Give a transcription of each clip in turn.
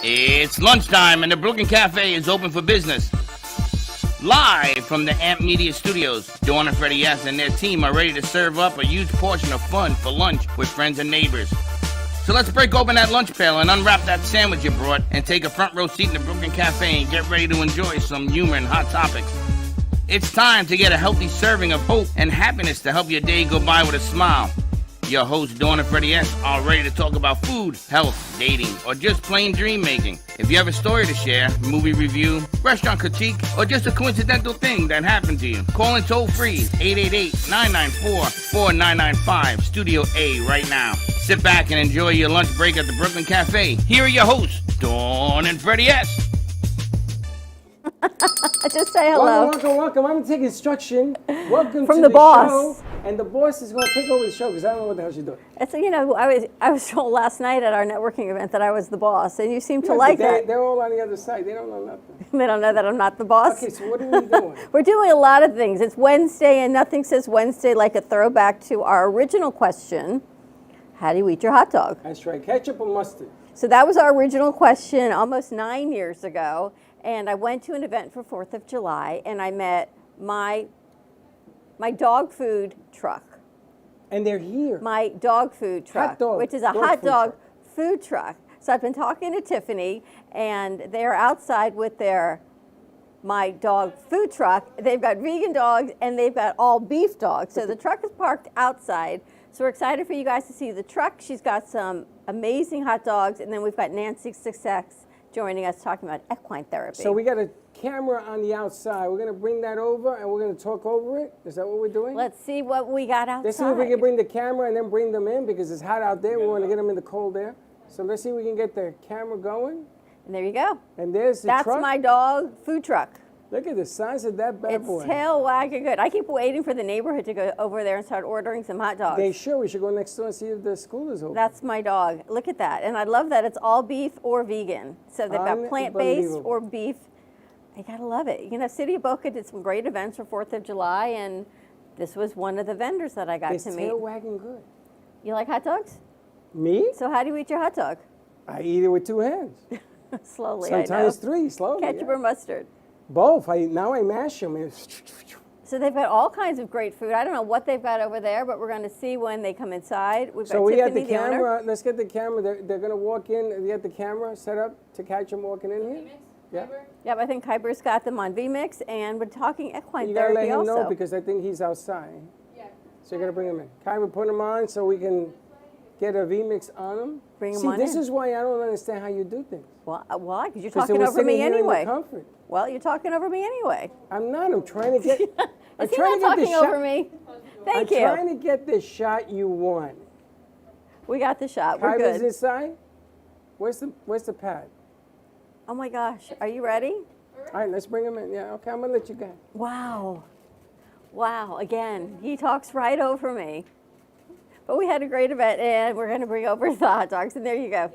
It's lunchtime and the Brooklyn Cafe is open for business. Live from the AMP Media Studios, Dawn and Freddie S. and their team are ready to serve up a huge portion of fun for lunch with friends and neighbors. So let's break open that lunch pail and unwrap that sandwich you brought and take a front row seat in the Brooklyn Cafe and get ready to enjoy some humor and hot topics. It's time to get a healthy serving of hope and happiness to help your day go by with a smile. Your hosts, Dawn and Freddie S., are ready to talk about food, health, dating, or just plain dream making. If you have a story to share, movie review, restaurant critique, or just a coincidental thing that happened to you, call in toll free 888-994-4995, Studio A right now. Sit back and enjoy your lunch break at the Brooklyn Cafe. Here are your hosts, Dawn and Freddie S. Just say hello. Welcome. I'm going to take instruction. Welcome from to the boss. show. And the boss is going to take over the show because I don't know what the hell she's doing. It's, I was told last night at our networking event that I was the boss, and you seem to like that. They're all on the other side. They don't know nothing. They don't know that I'm not the boss. Okay, so what are we doing? We're doing a lot of things. It's Wednesday, and nothing says Wednesday like a throwback to our original question, how do you eat your hot dog? That's right. Ketchup or mustard? So that was our original question almost 9 years ago. And I went to an event for 4th of July, and I met my dog food truck. And they're here. My dog food truck, which is a hot dog food truck. So I've been talking to Tiffany, and they're outside with my dog food truck. They've got vegan dogs, and they've got all beef dogs. So the truck is parked outside. So we're excited for you guys to see the truck. She's got some amazing hot dogs, and then we've got Nancy Success joining us talking about equine therapy. So we got a camera on the outside. We're going to bring that over, and we're going to talk over it. Is that what we're doing? Let's see what we got outside. Let's see if we can bring the camera and then bring them in because it's hot out there. We want to get them in the cold air. So let's see if we can get the camera going. And there you go. And there's the truck. That's my dog food truck. Look at the size of that bad boy. It's tail wagging good. I keep waiting for the neighborhood to go over there and start ordering some hot dogs. We should go next door and see if the school is open. That's my dog. Look at that. And I love that it's all beef or vegan. So they've got plant-based or beef. I gotta love it. City of Boca did some great events for 4th of July, and this was one of the vendors that I got to meet. It's tail wagging good. You like hot dogs? Me? So how do you eat your hot dog? I eat it with 2 hands. Slowly, Sometimes I know. 3, slowly. Ketchup or mustard? Both. Now I mash them. So they've got all kinds of great food. I don't know what they've got over there, but we're going to see when they come inside. We've got we got Tiffany, the camera. Let's get the camera. They're going to walk in. You got the camera set up to catch them walking in here? Yeah. Yep, I think Kyber's got them on VMix, and we're talking equine you gotta therapy let him also. know because I think he's outside. Yeah. So you got to bring him in. Kyber, put him on so we can get a VMix on him. Bring him on See, this in. is why I don't understand how you do things. Well, why? Because you're 'Cause talking we're over me sitting here in the anyway. comfort. Well, you're talking over me anyway. I'm not. I'm trying to get. Is he not talking over me? Thank you. I'm trying to get the shot you want. We got the shot. We're Kyber's good. inside. Where's the pad? Oh my gosh, are you ready? All right, let's bring him in. Yeah, okay, I'm gonna let you go. Wow. Wow, again, he talks right over me. But we had a great event, and we're going to bring over the hot dogs, and there you go.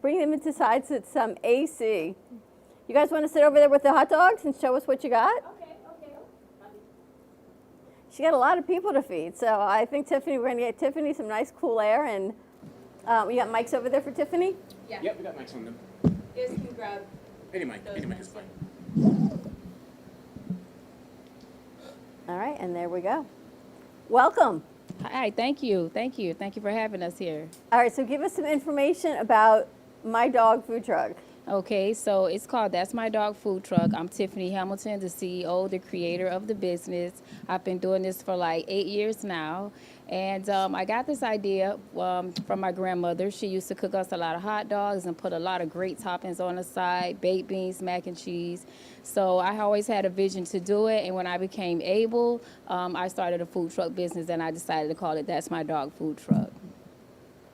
Bring them into sides so it's some AC. You guys want to sit over there with the hot dogs and show us what you got? Okay. She got a lot of people to feed, so I think Tiffany, we're going to get Tiffany some nice cool air, and we got mics over there for Tiffany? Yeah. Yep, we got mics on them. You guys can grab. Any mic is fine. All right, and there we go. Welcome. Hi, thank you for having us here. All right, so give us some information about my dog food truck. Okay, so it's called That's My Dog Food Truck. I'm Tiffany Hamilton, the CEO, the creator of the business. I've been doing this for like 8 years now. And I got this idea from my grandmother. She used to cook us a lot of hot dogs and put a lot of great toppings on the side, baked beans, mac and cheese. So I always had a vision to do it. And when I became able, I started a food truck business, and I decided to call it That's My Dog Food Truck.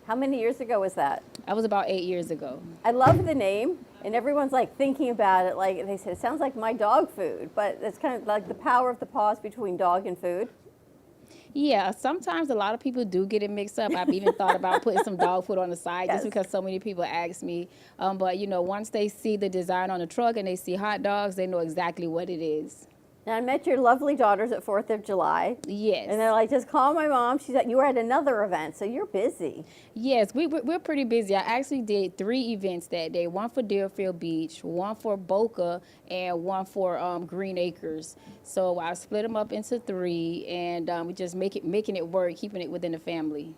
How many years ago was that? That was about 8 years ago. I love the name, and everyone's like thinking about it. Like they said, it sounds like my dog food, but it's kind of like the power of the pause between dog and food. Yeah, sometimes a lot of people do get it mixed up. I've even thought about putting some dog food on the side Yes. just because so many people ask me. But, once they see the design on the truck and they see hot dogs, they know exactly what it is. Now, I met your lovely daughters at 4th of July. Yes. And they're like, just call my mom. She's like, you were at another event, so you're busy. Yes, we're pretty busy. I actually did 3 events that day, one for Deerfield Beach, one for Boca, and one for Green Acres. So I split them up into 3, and we just making it work, keeping it within the family.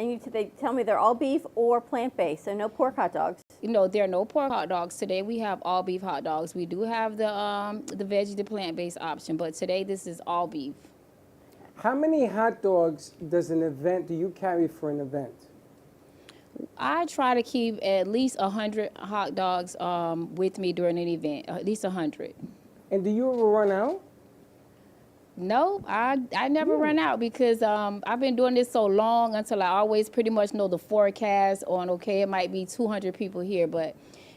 And they tell me they're all beef or plant-based, so no pork hot dogs. There are no pork hot dogs. Today we have all beef hot dogs. We do have the veggie, the plant-based option, but today this is all beef. How many hot dogs do you carry for an event? I try to keep at least 100 hot dogs with me during an event, at least 100. And do you ever run out? No, I never run out because I've been doing this so long until I always pretty much know the forecast on, okay, it might be 200 people here, but,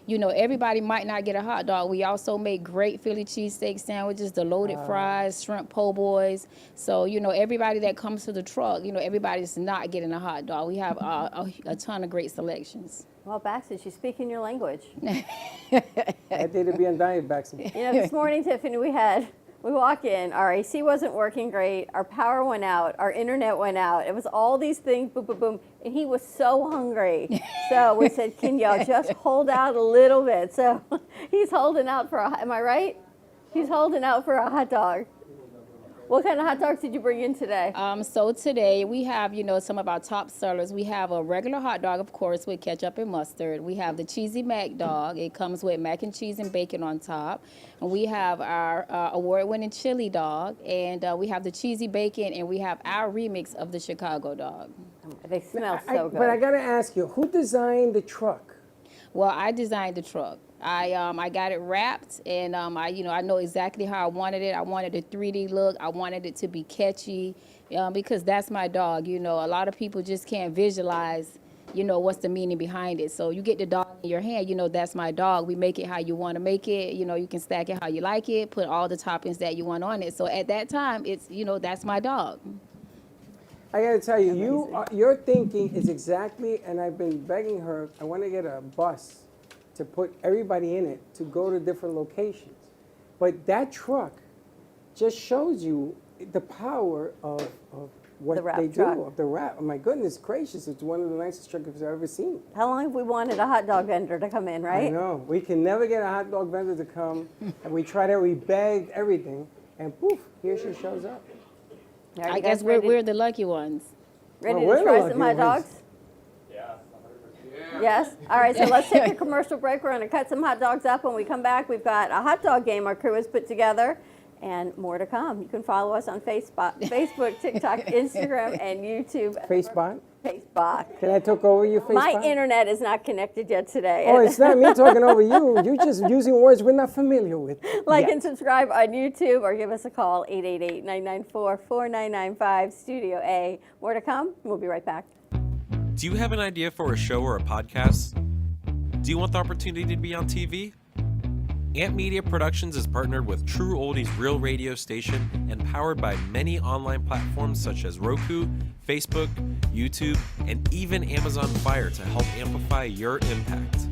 everybody might not get a hot dog. We also make great Philly cheesesteak sandwiches, the loaded fries, shrimp po' boys. So, everybody that comes to the truck, everybody's not getting a hot dog. We have a ton of great selections. Well, Baxter, she's speaking your language. That day to be on diet, Baxter. This morning, Tiffany, we walk in, our AC wasn't working great, our power went out, our internet went out. It was all these things, boom, boom, boom, and he was so hungry. So we said, can y'all just hold out a little bit? So he's holding out am I right? He's holding out for a hot dog. What kind of hot dogs did you bring in today? So today we have, some of our top sellers. We have a regular hot dog, of course, with ketchup and mustard. We have the cheesy mac dog. It comes with mac and cheese and bacon on top. And we have our award-winning chili dog. And we have the cheesy bacon. And we have our remix of the Chicago dog. They smell so good. But I got to ask you, who designed the truck? Well, I designed the truck. I got it wrapped, and I know exactly how I wanted it. I wanted a 3D look. I wanted it to be catchy, because that's my dog. A lot of people just can't visualize, what's the meaning behind it. So you get the dog in your hand, that's my dog. We make it how you want to make it. You can stack it how you like it, put all the toppings that you want on it. So at that time, it's, that's my dog. I got to tell you, your thinking is exactly, and I've been begging her, I want to get a bus to put everybody in it to go to different locations. But that truck just shows you the power of what they do, of the wrap. Oh my goodness gracious, it's one of the nicest trucks I've ever seen. How long have we wanted a hot dog vendor to come in, right? I know. We can never get a hot dog vendor to come. And we tried it, we begged everything, and poof, here she shows up. I guess we're the lucky ones. Ready to try some hot dogs? Yes? All right, so let's take a commercial break. We're going to cut some hot dogs up. When we come back, we've got a hot dog game our crew has put together, and more to come. You can follow us on Facebook, TikTok, Instagram, and YouTube. Facebook? Facebook. Can I talk over you, Facebook? My internet is not connected yet today. Oh, it's not me talking over you. You're just using words we're not familiar with. Like and subscribe on YouTube, or give us a call, 888-994-4995, Studio A. More to come. We'll be right back. Do you have an idea for a show or a podcast? Do you want the opportunity to be on TV? Ant Media Productions is partnered with True Oldies Real Radio Station and powered by many online platforms such as Roku, Facebook, YouTube, and even Amazon Fire to help amplify your impact.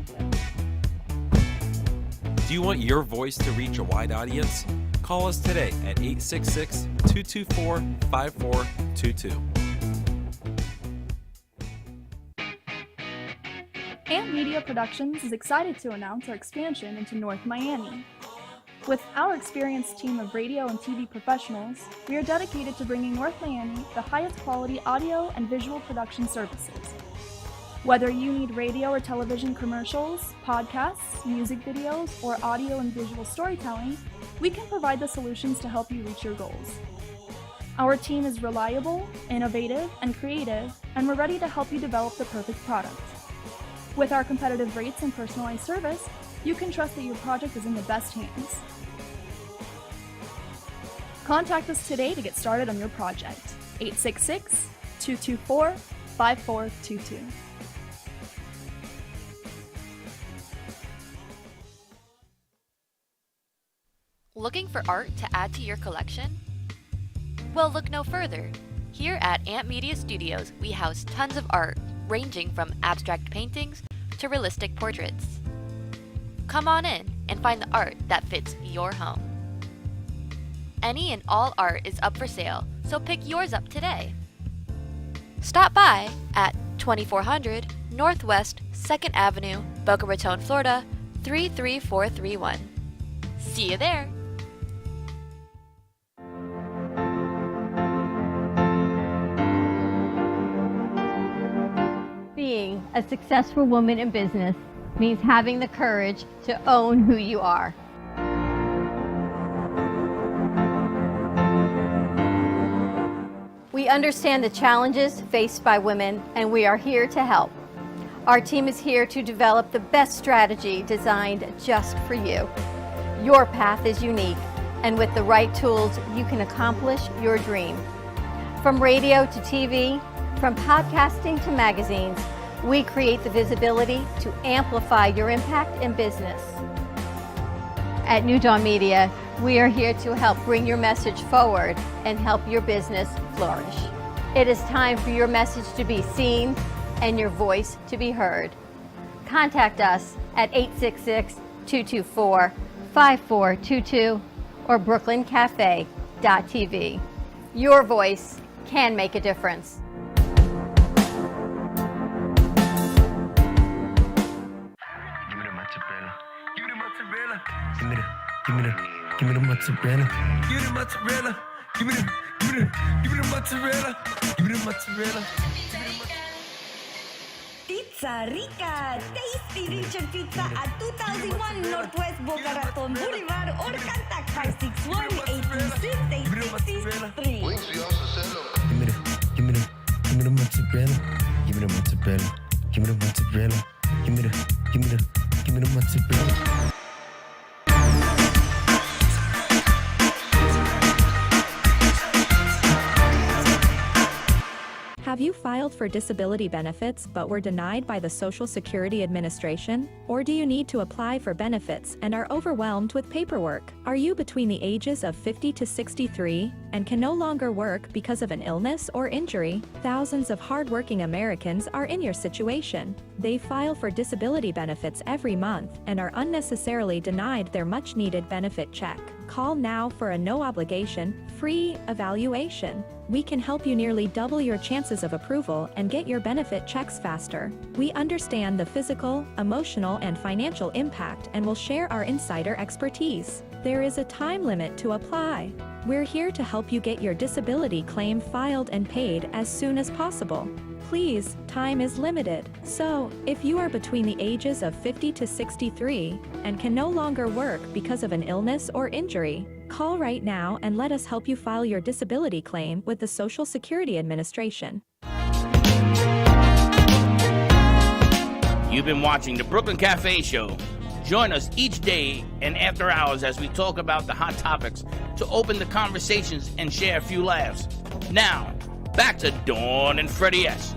Do you want your voice to reach a wide audience? Call us today at 866-224-5422. Ant Media Productions is excited to announce our expansion into North Miami. With our experienced team of radio and TV professionals, we are dedicated to bringing North Miami the highest quality audio and visual production services. Whether you need radio or television commercials, podcasts, music videos, or audio and visual storytelling, we can provide the solutions to help you reach your goals. Our team is reliable, innovative, and creative, and we're ready to help you develop the perfect product. With our competitive rates and personalized service, you can trust that your project is in the best hands. Contact us today to get started on your project. 866-224-5422. Looking for art to add to your collection? Well, look no further. Here at Ant Media Studios, we house tons of art, ranging from abstract paintings to realistic portraits. Come on in and find the art that fits your home. Any and all art is up for sale, so pick yours up today. Stop by at 2400 Northwest 2nd Avenue, Boca Raton, Florida 33431. See you there! Being a successful woman in business means having the courage to own who you are. We understand the challenges faced by women, and we are here to help. Our team is here to develop the best strategy designed just for you. Your path is unique, and with the right tools, you can accomplish your dream. From radio to TV, from podcasting to magazines, we create the visibility to amplify your impact in business. At New Dawn Media, we are here to help bring your message forward and help your business flourish. It is time for your message to be seen and your voice to be heard. Contact us at 866-224-5422 or brooklyncafe.tv. Your voice can make a difference. Give me the mozzarella. Give me the mozzarella. Give me the mozzarella. Give me the mozzarella. Pizza Rica, tasty Richard Pizza at 2001 Northwest Boca Raton Boulevard or contact 561-826-8663. Give me the mozzarella. Give me the mozzarella. Give me the mozzarella. Give me the mozzarella. Have you filed for disability benefits but were denied by the Social Security Administration? Or do you need to apply for benefits and are overwhelmed with paperwork? Are you between the ages of 50 to 63 and can no longer work because of an illness or injury? Thousands of hardworking Americans are in your situation. They file for disability benefits every month and are unnecessarily denied their much-needed benefit check. Call now for a no-obligation, free evaluation. We can help you nearly double your chances of approval and get your benefit checks faster. We understand the physical, emotional, and financial impact and will share our insider expertise. There is a time limit to apply. We're here to help you get your disability claim filed and paid as soon as possible. Please, time is limited. So, if you are between the ages of 50 to 63 and can no longer work because of an illness or injury, call right now and let us help you file your disability claim with the Social Security Administration. You've been watching the Brooklyn Cafe Show. Join us each day and after hours as we talk about the hot topics to open the conversations and share a few laughs. Now, back to Dawn and Freddie S.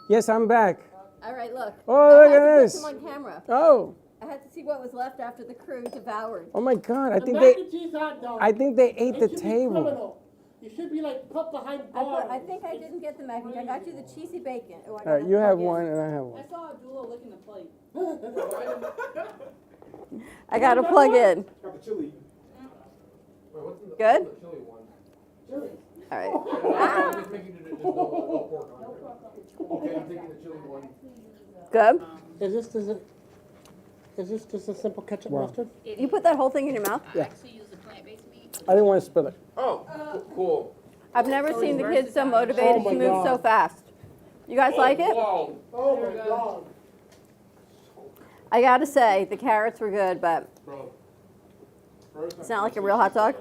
Yes, I'm back. All right, look. Oh, look at this. I had to put them on camera. Oh. I had to see what was left after the crew devoured. Oh my God! I think mac and cheese hot dog. I think they ate the should be table. criminal. You should be like put behind bars. I think I didn't get the mac and cheese. I got you the cheesy bacon. Oh, All right, you have one and I have one. I saw Abdullah licking the plate. I got to plug in. Got the chili. Good? Chili. All right. Okay, I'm taking the chili one. Good? Is this just a simple ketchup mustard? You put that whole thing in your mouth? Yeah. I didn't want to spill it. Oh, cool. I've never seen the kids so motivated to move so fast. You guys like it? Wow. Oh my God. I got to say, the carrots were good, but Bro. it's not like a real hot dog.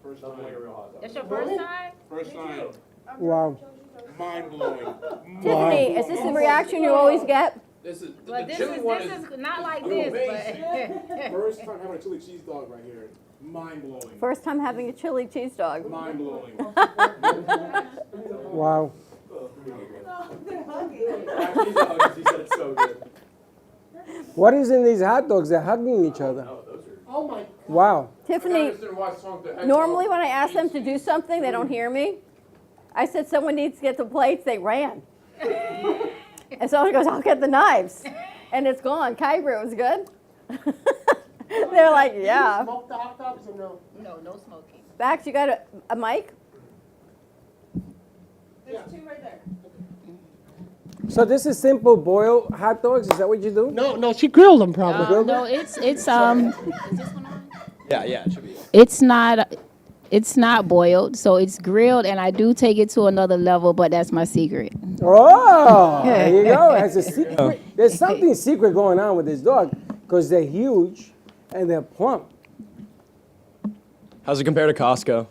First time like a real hot dog. That's your first time? First time. Wow. Mind blowing. Tiffany, is this the reaction you always get? This is Well, the this chili is one not like amazing. this, First time having a chili cheese dog right here. Mind blowing. First time having a chili cheese dog. Mind blowing. Wow. She said it's so good. What is in these hot dogs? They're hugging each other. Oh my God. Wow. Tiffany, normally when I ask them to do something, they don't hear me. I said someone needs to get the plates, they ran. And someone goes, I'll get the knives. and it's gone. Kyber, it was good. They're like, yeah. Smoke the hot dogs or no? No, no smoking. Bax, you got a mic? There's two right there. So this is simple boiled hot dogs. Is that what you do? No, she grilled them probably. No, it's Yeah, it should be. it's not boiled, so it's grilled, and I do take it to another level, but that's my secret. Oh, there you go. It has a secret. There's something secret going on with this dog because they're huge and they're plump. How's it compare to Costco?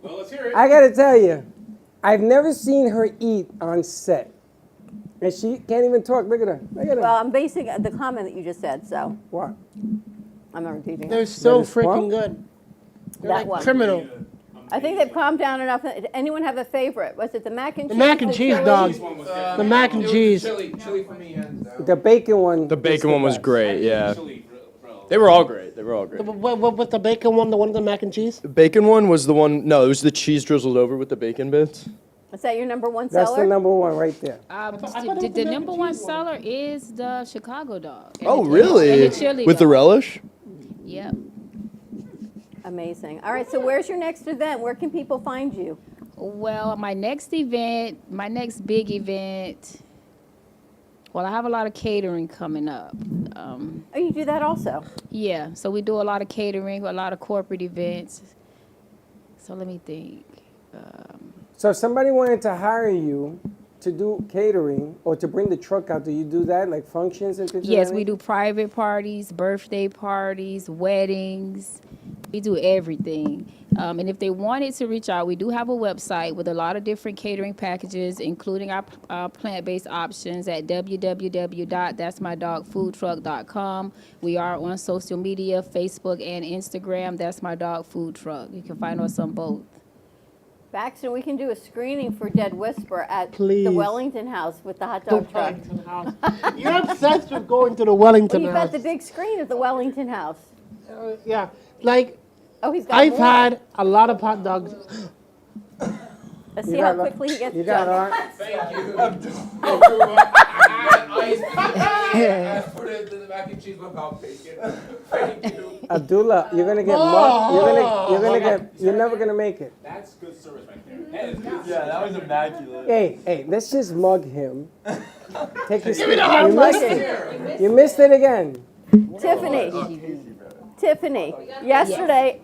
Well, let's hear it. I gotta tell you, I've never seen her eat on set. And she can't even talk. Look at her. Look at her. Well, I'm basing the comment that you just said, so What? I'm not repeating They're it. so That is plump? freaking good. They're That like one. criminal. I think they've calmed down enough. Anyone have a favorite? Was it the mac and The cheese? mac and cheese, chili? dog. This one was good. The mac and cheese. Chili for me, hands down. The bacon one. The bacon one was best. great, yeah. Chili, bro. They were all great. What with the bacon one, the one with the mac and cheese? The bacon one was the one, no, it was the cheese drizzled over with the bacon bits. Is that your number one That's seller? the number one right there. The number one seller is the Chicago dog. And Oh, the- really? And the chili With the dog. relish? Yep. Amazing. All right, so where's your next event? Where can people find you? Well, my next big event, well, I have a lot of catering coming up. Oh, you do that also? Yeah, so we do a lot of catering, a lot of corporate events. So let me think. So if somebody wanted to hire you to do catering or to bring the truck out, do you do that, like functions and things? Yes, we do private parties, birthday parties, weddings. We do everything. And if they wanted to reach out, we do have a website with a lot of different catering packages, including our plant-based options at www.that'smydogfoodtruck.com. We are on social media, Facebook and Instagram. That's My Dog Food Truck. You can find us on both. Baxter, we can do a screening for Dead Whisper at Please. the Wellington House with the hot dog truck. Wellington House. You're obsessed with going to the Wellington Well, you've House. got the big screen at the Wellington House. Yeah, like Oh, he's got I've more. had a lot of hot dogs. Let's You see how got- quickly he gets You got done. Art? Thank you. I put it in the mac and cheese without bacon. Thank you. Abdullah, you're gonna get you're never gonna make it. That's good service right there. That is good Yeah, that was immaculate. Hey, let's just mug him. Take his. You missed You missed it again. Tiffany, yesterday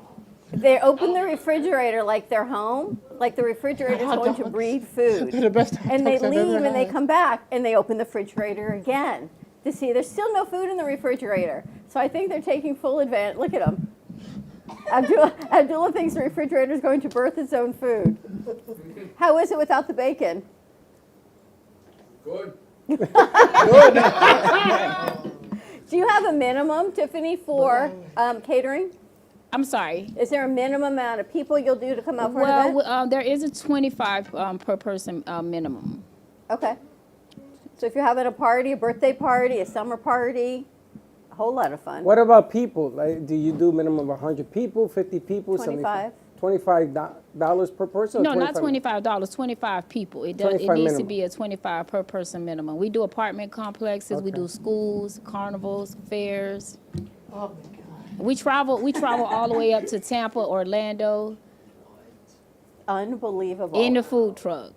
they opened the refrigerator like they're home, like the refrigerator is going to breed food. They're the best hot And they dogs I've ever leave and they had. come back and they open the refrigerator again to see there's still no food in the refrigerator. So I think they're taking full advantage. Look at them. Abdullah thinks the refrigerator is going to birth its own food. How is it without the bacon? Good. Do you have a minimum, Tiffany, for catering? I'm sorry. Is there a minimum amount of people you'll do to come out for an event? Well, there is a 25 per person minimum. Okay. So if you're having a party, a birthday party, a summer party, a whole lot of fun. What about people? Like, do you do minimum of 100 people, 50 people? 25. $25 per person? No, or not $25? $25. 25 people. It does. It 25 needs minimum. to be a 25 per person minimum. We do apartment complexes. We Okay. do schools, carnivals, fairs. Oh my God. We travel all the way up to Tampa, Orlando, Unbelievable. in the food truck.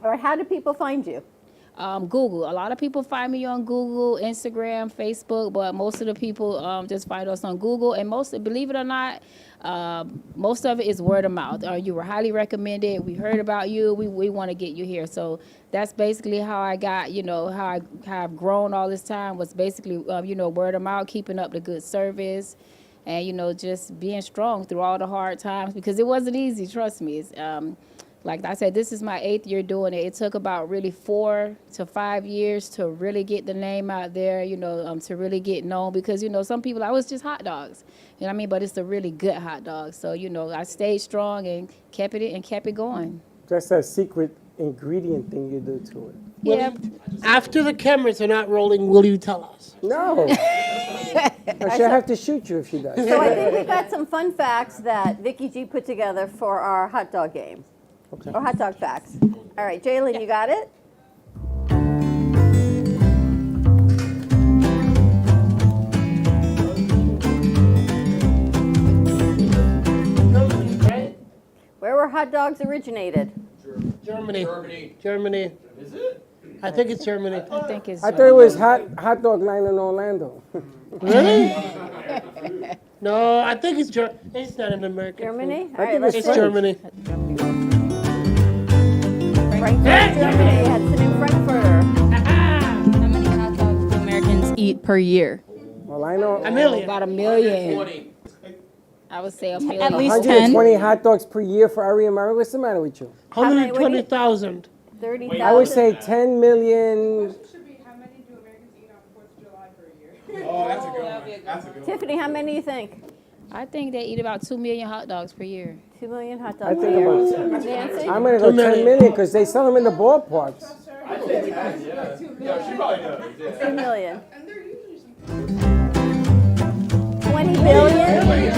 All right, how do people find you? Google. A lot of people find me on Google, Instagram, Facebook, but most of the people just find us on Google. And believe it or not, most of it is word of mouth. You were highly recommended. We heard about you. We want to get you here. So that's basically how I got, how I've grown all this time was basically, word of mouth, keeping up the good service. And, just being strong through all the hard times because it wasn't easy, trust me. It's, like I said, this is my 8th year doing it. It took about really 4 to 5 years to really get the name out there, to really get known because, some people, I was just hot dogs, you know what I mean? But it's the really good hot dogs. So, I stayed strong and kept it going. That's that secret ingredient thing you do to it. Yeah. After the cameras are not rolling, will you tell us? No. Or she'll have to shoot you if she does. So I think we've got some fun facts that Vicky G put together for our hot dog game. Okay. Or hot dog facts. All right, Jalen, you got it? hot dogs originated? Germany. Is it? I think it's Germany. I think it's. I thought it was hot dog line in Orlando. Really? No, I think it's Germany. It's not an American. Germany? food. All right, let's It's see. Germany. Frankfurt, Germany. That's the new Frankfurter. How many hot dogs do Americans eat per year? Well, I know. A million. About 1 million. 20. I would say 1 million. At least 120 hot dogs per year for every American. What's the matter with you? 120,000. 30,000. I would say 10 million. Oh, that's a good one. That's a good one. Tiffany, how many do you think? I think they eat about 2 million hot dogs per year. 2 million hot I dogs a think year. about Nancy? I'm going to go 10 million because they sell them in the ballparks. I think 10, yeah. Yeah, she probably knows. Yeah. 2 million. 20 billion? 20.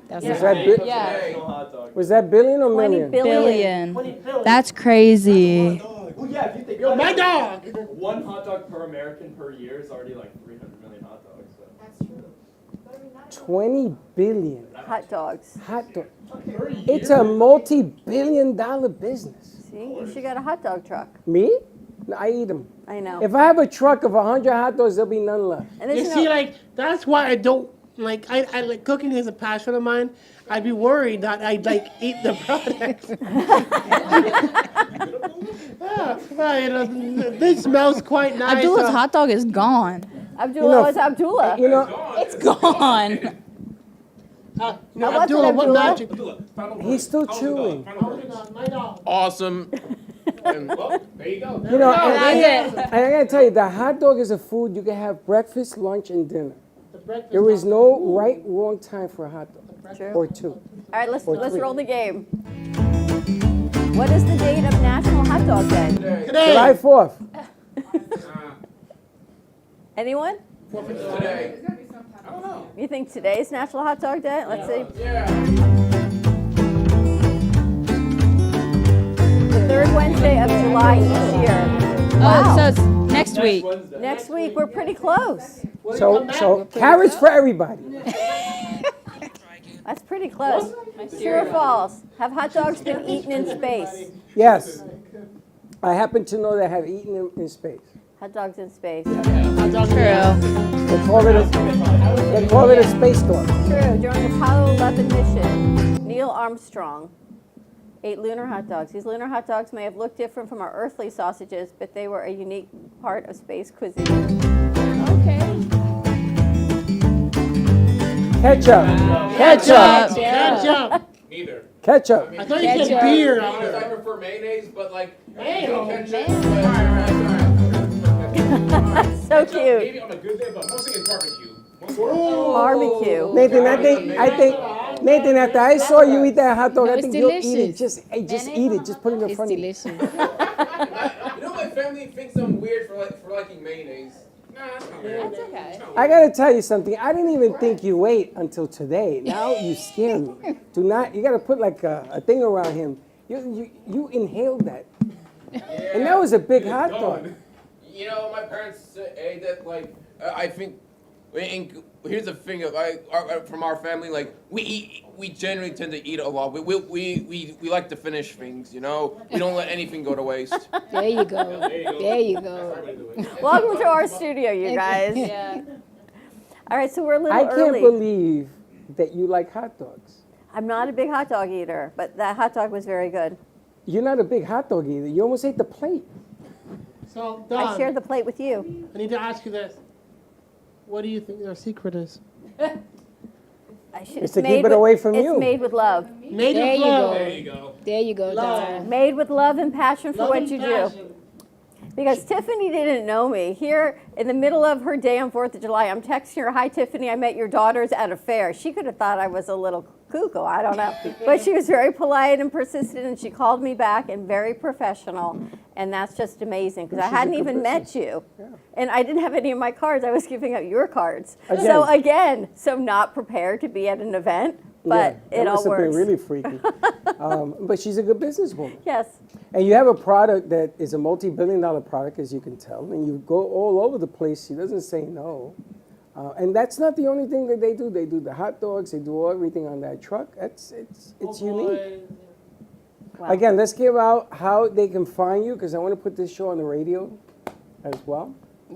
That's Was that, Yeah. was that billion or 20 million? billion. That's crazy. Yeah, if you think Yo, my dog. one hot dog per American per year is already like 300 million hot dogs. So. That's true. 20 billion Hot dogs. hot dogs. It's a multi-billion-dollar business. See, you should get a hot dog truck. Me? No, I eat them. I know. If I have a truck of 100 hot dogs, there'll be none left. And You there's see, no, like, that's why I don't, like, I like cooking is a passion of mine. I'd be worried that I'd, like, eat the product. You know, this smells quite nice. Abdullah's hot dog is gone. Abdullah, what's Abdullah? You know, It's gone. what's Abdullah, it, what Abdullah? magic? he's still chewing. My dog. Awesome. Well, there you go. You know, and I gotta tell you, the hot dog is a food you can have breakfast, lunch, and dinner. There is no right, wrong time for a hot dog. True. Or two. All right, let's three. roll the game. What is the date of National Hot Dog Day? July 4th. Anyone? Today. I don't know. You think today's National Hot Dog Day? Let's see. Yeah. The third Wednesday of July each year. Oh, so it's next week. Next week, we're pretty close. So carrots for everybody. That's pretty close. True or false? Have hot dogs been eaten in space? Yes. I happen to know they have eaten in space. Hot dogs in space. True. They call it a space dog. True. During Apollo 11 mission, Neil Armstrong ate lunar hot dogs. These lunar hot dogs may have looked different from our earthly sausages, but they were a unique part of space cuisine. Okay. Ketchup. Ketchup. Neither. Ketchup. I thought you said beer. I prefer mayonnaise, but like Mayo. ketchup. So cute. Maybe on a good day, but mostly it's barbecue. Barbecue. Nathan, I think, Nathan, after I saw you eat that hot dog, No, I it's think you'll eat it. delicious. Just eat it. Just put it in It's front of you. delicious. You know, my family thinks I'm weird for liking mayonnaise. Nah, that's not weird. That's okay. I gotta tell you something. I didn't even think you ate until today. Now you scare me. Do not. You gotta put like a thing around him. You inhaled that, and that was a big hot dog. You know, my parents say that, like, I think, here's the thing, from our family, like, we generally tend to eat a lot. We like to finish things, you know? We don't let anything go to waste. There you go. There you go. Welcome to our studio, you guys. Yeah. All right, so we're a little I can't early. believe that you like hot dogs. I'm not a big hot dog eater, but that hot dog was very good. You're not a big hot dog either. You almost ate the plate. So, I Don, shared the plate with you. I need to ask you this. What do you think their secret is? It's to keep it away from you. It's made with love. Made There of you love. go. There you go. There you go, Love. Don. Made with love and passion for Love what and you passion. do. Because Tiffany didn't know me. Here, in the middle of her day on 4th of July, I'm texting her, "Hi, Tiffany, I met your daughters at a fair." She could have thought I was a little cuckoo, I don't know. But she was very polite and persistent, and she called me back and very professional. And that's just amazing, because I hadn't even met you. And I didn't have any of my cards. I was giving out your cards. Again. So not prepared to be at an event, but Yeah, it that all must have works. been really freaky. But she's a good businesswoman. Yes. And you have a product that is a multi-billion-dollar product, as you can tell, and you go all over the place. She doesn't say no. And that's not the only thing that they do. They do the hot dogs. They do everything on that truck. It's unique. Wow. Again, let's give out how they can find you, because I want to put this show on the radio as well.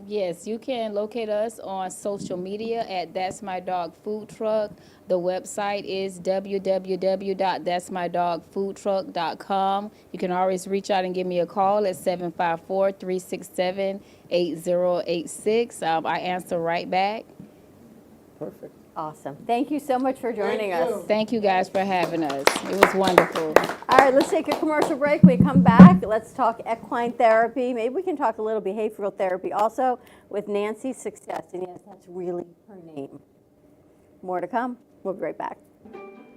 Yes, you can locate us on social media at That's My Dog Food Truck. The website is www.that'smydogfoodtruck.com. You can always reach out and give me a call at 754-367-8086. I answer right back. Perfect. Awesome. Thank you so much for joining us. Thank you guys for having us. It was wonderful. All right, let's take a commercial break. When we come back, let's talk equine therapy. Maybe we can talk a little behavioral therapy also with Nancy Success. And yes, that's really her name. More to come. We'll be right back.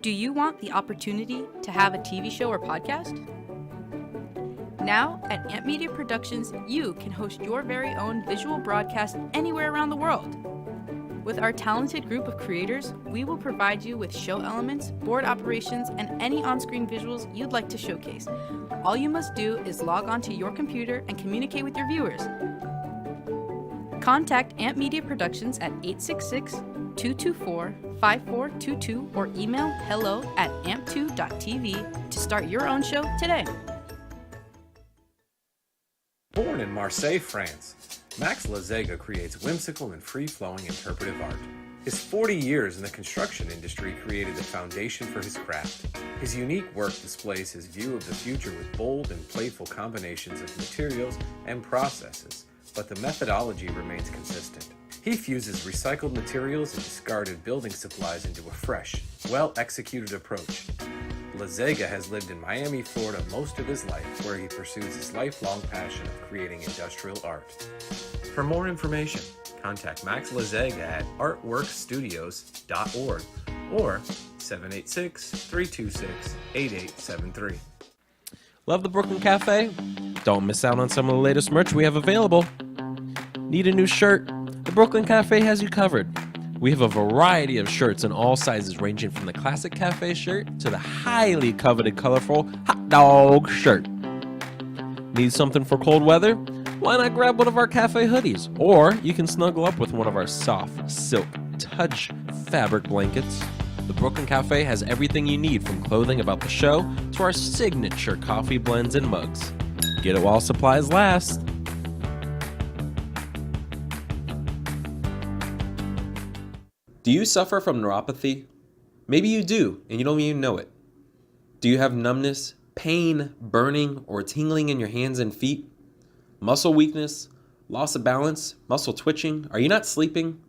Do you want the opportunity to have a TV show or podcast? Now, at Amp Media Productions, you can host your very own visual broadcast anywhere around the world. With our talented group of creators, we will provide you with show elements, board operations, and any on-screen visuals you'd like to showcase. All you must do is log onto your computer and communicate with your viewers. Contact Amp Media Productions at 866-224-5422 or email hello@amp2.tv to start your own show today. Born in Marseille, France, Max Lazega creates whimsical and free-flowing interpretive art. His 40 years in the construction industry created a foundation for his craft. His unique work displays his view of the future with bold and playful combinations of materials and processes, but the methodology remains consistent. He fuses recycled materials and discarded building supplies into a fresh, well-executed approach. Lazega has lived in Miami, Florida most of his life, where he pursues his lifelong passion of creating industrial art. For more information, contact Max Lazega at artworkstudios.org or 786-326-8873. Love the Brooklyn Cafe? Don't miss out on some of the latest merch we have available. Need a new shirt? The Brooklyn Cafe has you covered. We have a variety of shirts in all sizes, ranging from the classic cafe shirt to the highly coveted colorful hot dog shirt. Need something for cold weather? Why not grab one of our cafe hoodies? Or you can snuggle up with one of our soft silk touch fabric blankets. The Brooklyn Cafe has everything you need, from clothing about the show to our signature coffee blends and mugs. Get it while supplies last. Do you suffer from neuropathy? Maybe you do, and you don't even know it. Do you have numbness, pain, burning, or tingling in your hands and feet? Muscle weakness, loss of balance, muscle twitching? Are you not sleeping?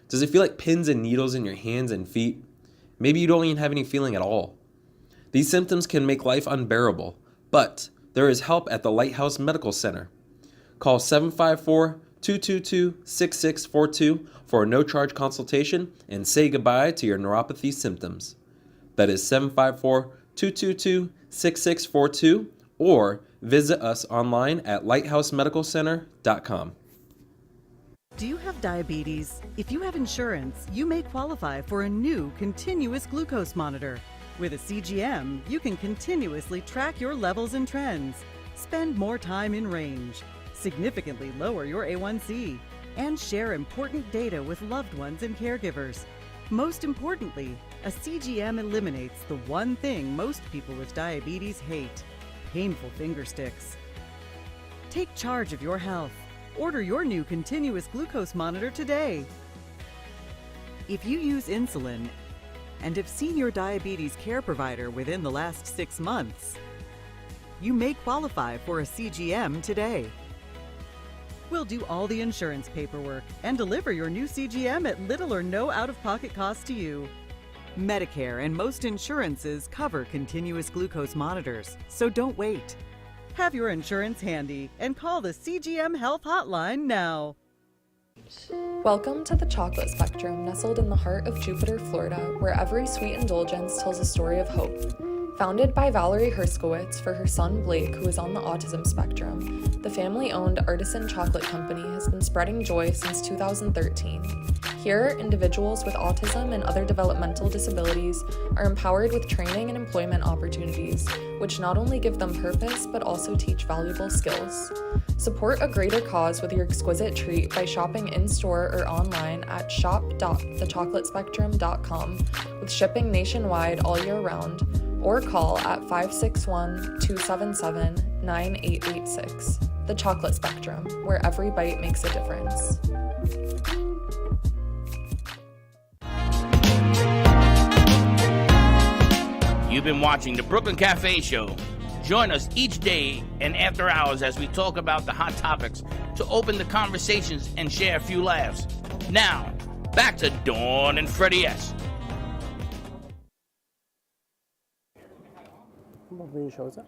Does it feel like pins and needles in your hands and feet? Maybe you don't even have any feeling at all. These symptoms can make life unbearable, but there is help at the Lighthouse Medical Center. Call 754-222-6642 for a no-charge consultation and say goodbye to your neuropathy symptoms. That is 754-222-6642, or visit us online at lighthousemedicalcenter.com. Do you have diabetes? If you have insurance, you may qualify for a new continuous glucose monitor. With a CGM, you can continuously track your levels and trends, spend more time in range, significantly lower your A1C, and share important data with loved ones and caregivers. Most importantly, a CGM eliminates the one thing most people with diabetes hate: painful finger sticks. Take charge of your health. Order your new continuous glucose monitor today. If you use insulin and have seen your diabetes care provider within the last 6 months, you may qualify for a CGM today. We'll do all the insurance paperwork and deliver your new CGM at little or no out-of-pocket cost to you. Medicare and most insurances cover continuous glucose monitors, so don't wait. Have your insurance handy and call the CGM Health Hotline now. Welcome to the Chocolate Spectrum, nestled in the heart of Jupiter, Florida, where every sweet indulgence tells a story of hope. Founded by Valerie Herskowitz for her son Blake, who is on the autism spectrum, the family-owned Artisan Chocolate Company has been spreading joy since 2013. Here, individuals with autism and other developmental disabilities are empowered with training and employment opportunities, which not only give them purpose, but also teach valuable skills. Support a greater cause with your exquisite treat by shopping in-store or online at shop.thechocolatespectrum.com, with shipping nationwide all year round, or call at 561-277-9886. The Chocolate Spectrum, where every bite makes a difference. You've been watching the Brooklyn Cafe Show. Join us each day and after hours as we talk about the hot topics to open the conversations and share a few laughs. Now, back to Dawn and Freddie S. Shows up.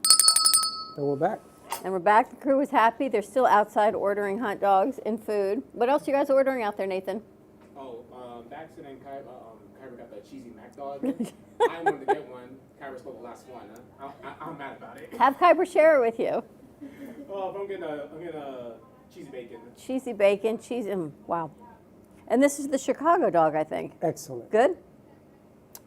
And we're back. And we're back. The crew is happy. They're still outside ordering hot dogs and food. What else are you guys ordering out there, Nathan? Oh, Baxter and Kyra got the cheesy Mac dog. I wanted to get one. Kyra stole the last one. I'm mad about it. Have Kyber share it with you. Oh, I'm getting a cheesy bacon. Cheesy bacon, wow. And this is the Chicago dog, I think. Excellent. Good?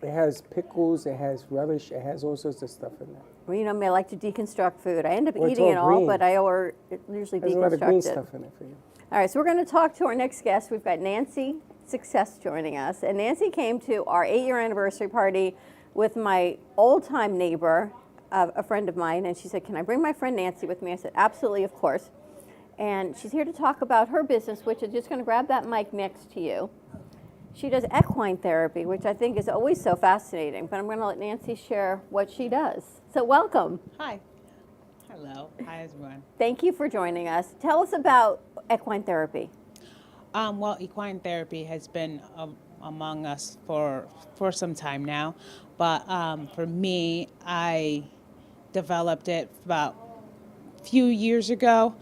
It has pickles, it has relish, it has all sorts of stuff in there. Well, you know me, I like to deconstruct food. I end up Well, it's eating all it all, green. but I usually There's deconstruct a lot of green it. stuff in it for you. All right, so we're going to talk to our next guest. We've got Nancy Success joining us. And Nancy came to our 8-year anniversary party with my old-time neighbor, a friend of mine, and she said, can I bring my friend Nancy with me? I said, absolutely, of course. And she's here to talk about her business, which is just going to grab that mic next to you. She does equine therapy, which I think is always so fascinating, but I'm going to let Nancy share what she does. So welcome. Hi. Hello. Hi, everyone. Thank you for joining us. Tell us about equine therapy. Well, equine therapy has been among us for some time now, but for me, I developed it about a few years ago.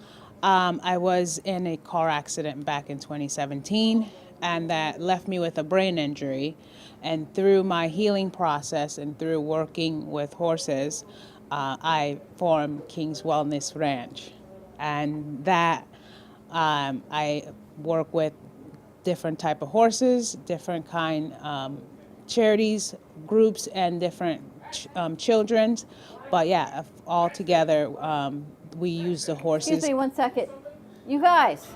I was in a car accident back in 2017, and that left me with a brain injury. And through my healing process and through working with horses, I formed King's Wellness Ranch. And that I work with different type of horses, different kind charities, groups, and different children's. But yeah, all together, we use the horses. Excuse me 1 second. You guys.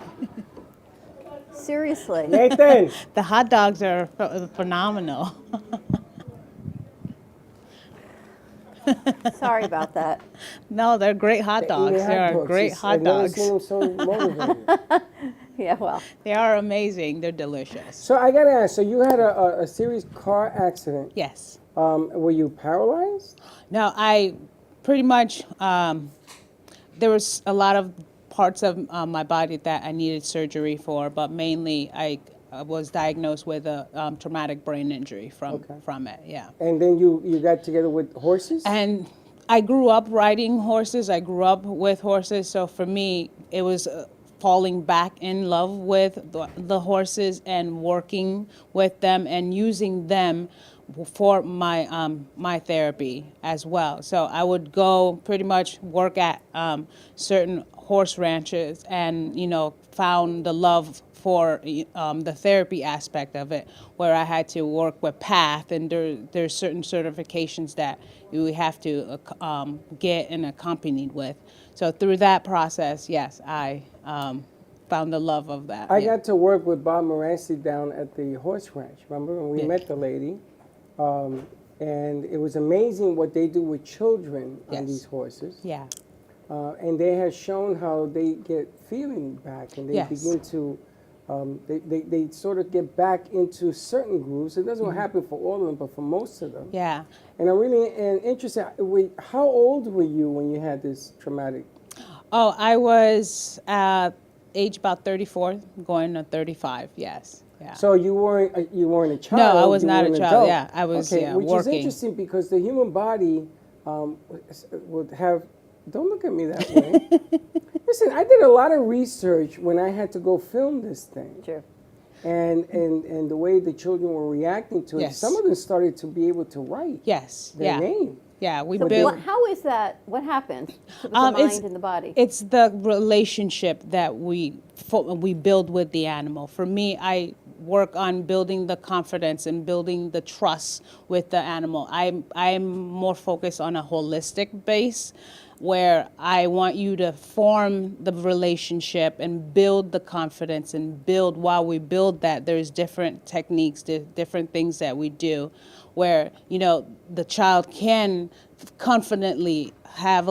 Seriously. Nathan! The hot dogs are phenomenal. Sorry about that. No, they're great hot dogs. They are great hot dogs. I've never seen them so motivated. Yeah, well. They are amazing. They're delicious. So I got to ask, so you had a serious car accident. Yes. Were you paralyzed? No, I pretty much, there was a lot of parts of my body that I needed surgery for, but mainly I was diagnosed with a traumatic brain injury from it, yeah. And then you got together with horses? And I grew up riding horses. I grew up with horses, so for me, it was falling back in love with the horses and working with them and using them for my my therapy as well. So I would go pretty much work at certain horse ranches and, found the love for the therapy aspect of it, where I had to work with PATH, and there's certain certifications that you have to get and accompanied with. So through that process, yes, I found the love of that. I got to work with Bob Moranci down at the horse ranch. Remember when we met the lady? And it was amazing what they do with children on these horses. Yeah. And they have shown how they get feeling back, and they begin to, they sort of get back into certain grooves. It doesn't happen for all of them, but for most of them. Yeah. And I'm really interested, how old were you when you had this traumatic? Oh, I was age about 34, going to 35, yes. Yeah. So you weren't a child? No, I was not a an child, adult. yeah. I was, which working. is interesting because the human body would have, don't look at me that way. Listen, I did a lot of research when I had to go film this thing. Sure. And the way the children were reacting to it, some of them started to be able to write their name. Yeah, we So build. how is that? What happens with the mind and the body? It's the relationship that we build with the animal. For me, I work on building the confidence and building the trust with the animal. I'm more focused on a holistic base, where I want you to form the relationship and build the confidence and build. While we build that, there's different techniques, different things that we do, where the child can confidently have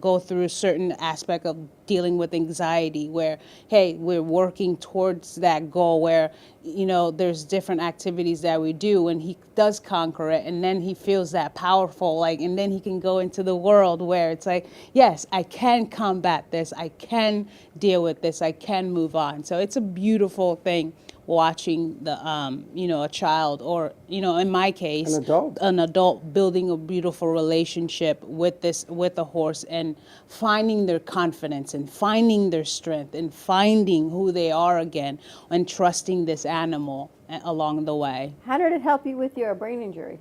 go through a certain aspect of dealing with anxiety, where hey, we're working towards that goal, where there's different activities that we do and he does conquer it, and then he feels that powerful, and then he can go into the world where it's like, yes, I can combat this, I can deal with this, I can move on. So it's a beautiful thing watching the a child, or in my case an adult building a beautiful relationship with a horse, and finding their confidence and finding their strength and finding who they are again, and trusting this animal along the way. How did it help you with your brain injury?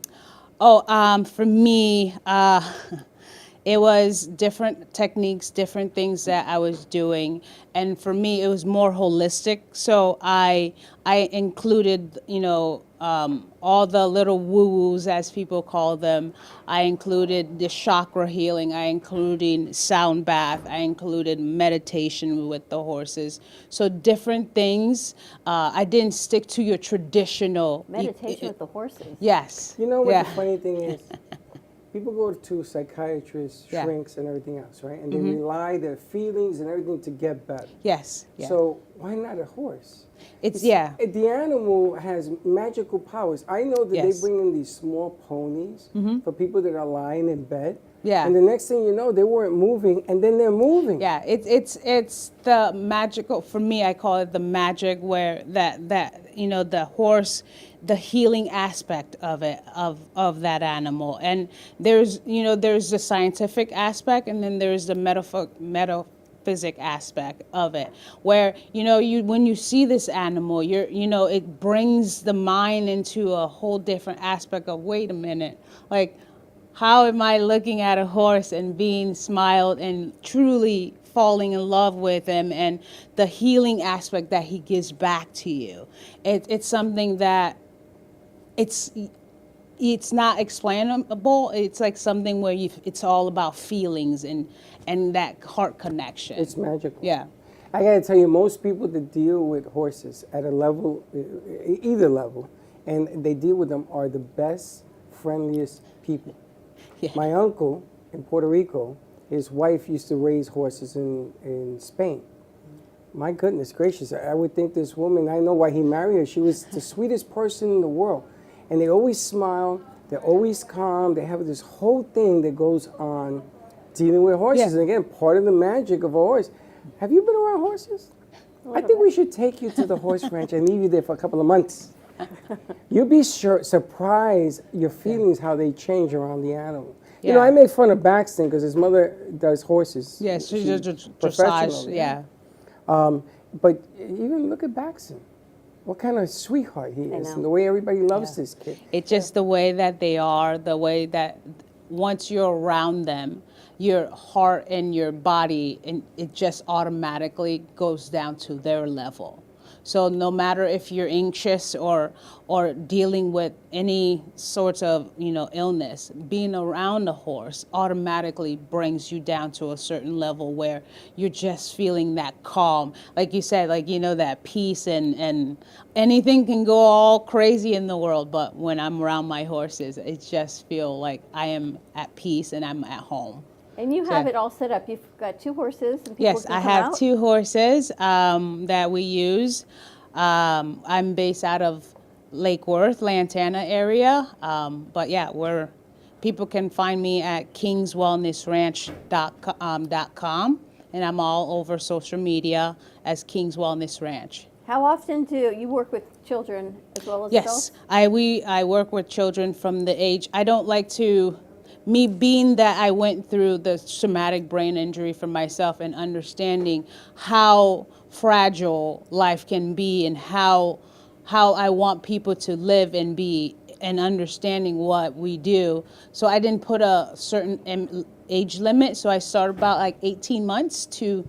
For me, it was different techniques, different things that I was doing. And for me, it was more holistic. So I included, all the little woo-woos, as people call them. I included the chakra healing. I included sound bath. I included meditation with the horses. So different things. I didn't stick to your traditional meditation with the horses. Yes. You know what the funny thing is? People go to psychiatrists, Yeah. shrinks, and everything else, right? And they Mhm. rely their feelings and everything to get better. Yes. Yeah. So why not a horse? The animal has magical powers. I know that Yes. they bring in these small ponies for people that are lying in bed. Yeah. And the next thing you know, they weren't moving, and then they're moving. Yeah, it's the magical, for me, I call it the magic, where that the horse, the healing aspect of it, of that animal. And there's the scientific aspect, and then there's the metaphysic aspect of it, where when you see this animal, it brings the mind into a whole different aspect of, wait a minute, how am I looking at a horse and being smiled and truly falling in love with him, and the healing aspect that he gives back to you? It's something that it's not explainable. It's like something where it's all about feelings and that heart connection. It's magical. Yeah. I gotta tell you, most people that deal with horses at a level, either level, and they deal with them, are the best, friendliest people. Yeah. My uncle in Puerto Rico, his wife used to raise horses in Spain. My goodness gracious, I would think this woman, I know why he married her, she was the sweetest person in the world. And they always smile, they're always calm, they have this whole thing that goes on dealing with horses. And again, part of the magic of a horse. Have you been around horses? I think we should take you to the horse ranch and leave you there for a couple of months. You'll be surprised your feelings, how they change around the animal. You know, I made fun of Baxton because his mother does horses. Yes, she's a professional. dressage, yeah. But even look at Baxton. What kind of sweetheart he is, and the way everybody loves this kid. It's just the way that they are, the way that once you're around them, your heart and your body, and it just automatically goes down to their level. So no matter if you're anxious or dealing with any sorts of illness, being around a horse automatically brings you down to a certain level where you're just feeling that calm, like you said, that peace, and anything can go all crazy in the world, but when I'm around my horses, it just feel like I am at peace and I'm at home. And you have it all set up. You've got 2 horses. And people Yes, can I come have out. 2 horses that we use. I'm based out of Lake Worth, Lantana area. But yeah, people can find me at kingswellnessranch.com, and I'm all over social media as Kings Wellness Ranch. How often do you work with children as well as Yes, adults? I work with children from the age. I don't like to. Me being that I went through the traumatic brain injury for myself, and understanding how fragile life can be, and how I want people to live and be and understanding what we do. So I didn't put a certain age limit. So I started about like 18 months to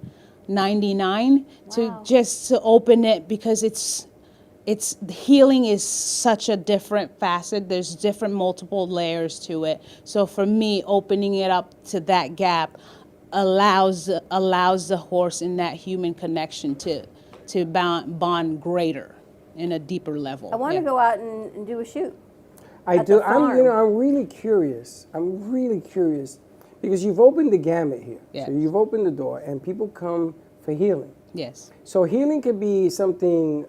99 to open it, because it's healing is such a different facet. There's different multiple layers to it. So for me, opening it up to that gap allows the horse in that human connection to bond greater in a deeper level. I want to go out and do a shoot. I do. I'm really curious. Because you've opened the gamut here. Yes. So you've opened the door, and people come for healing. Yes. So healing could be something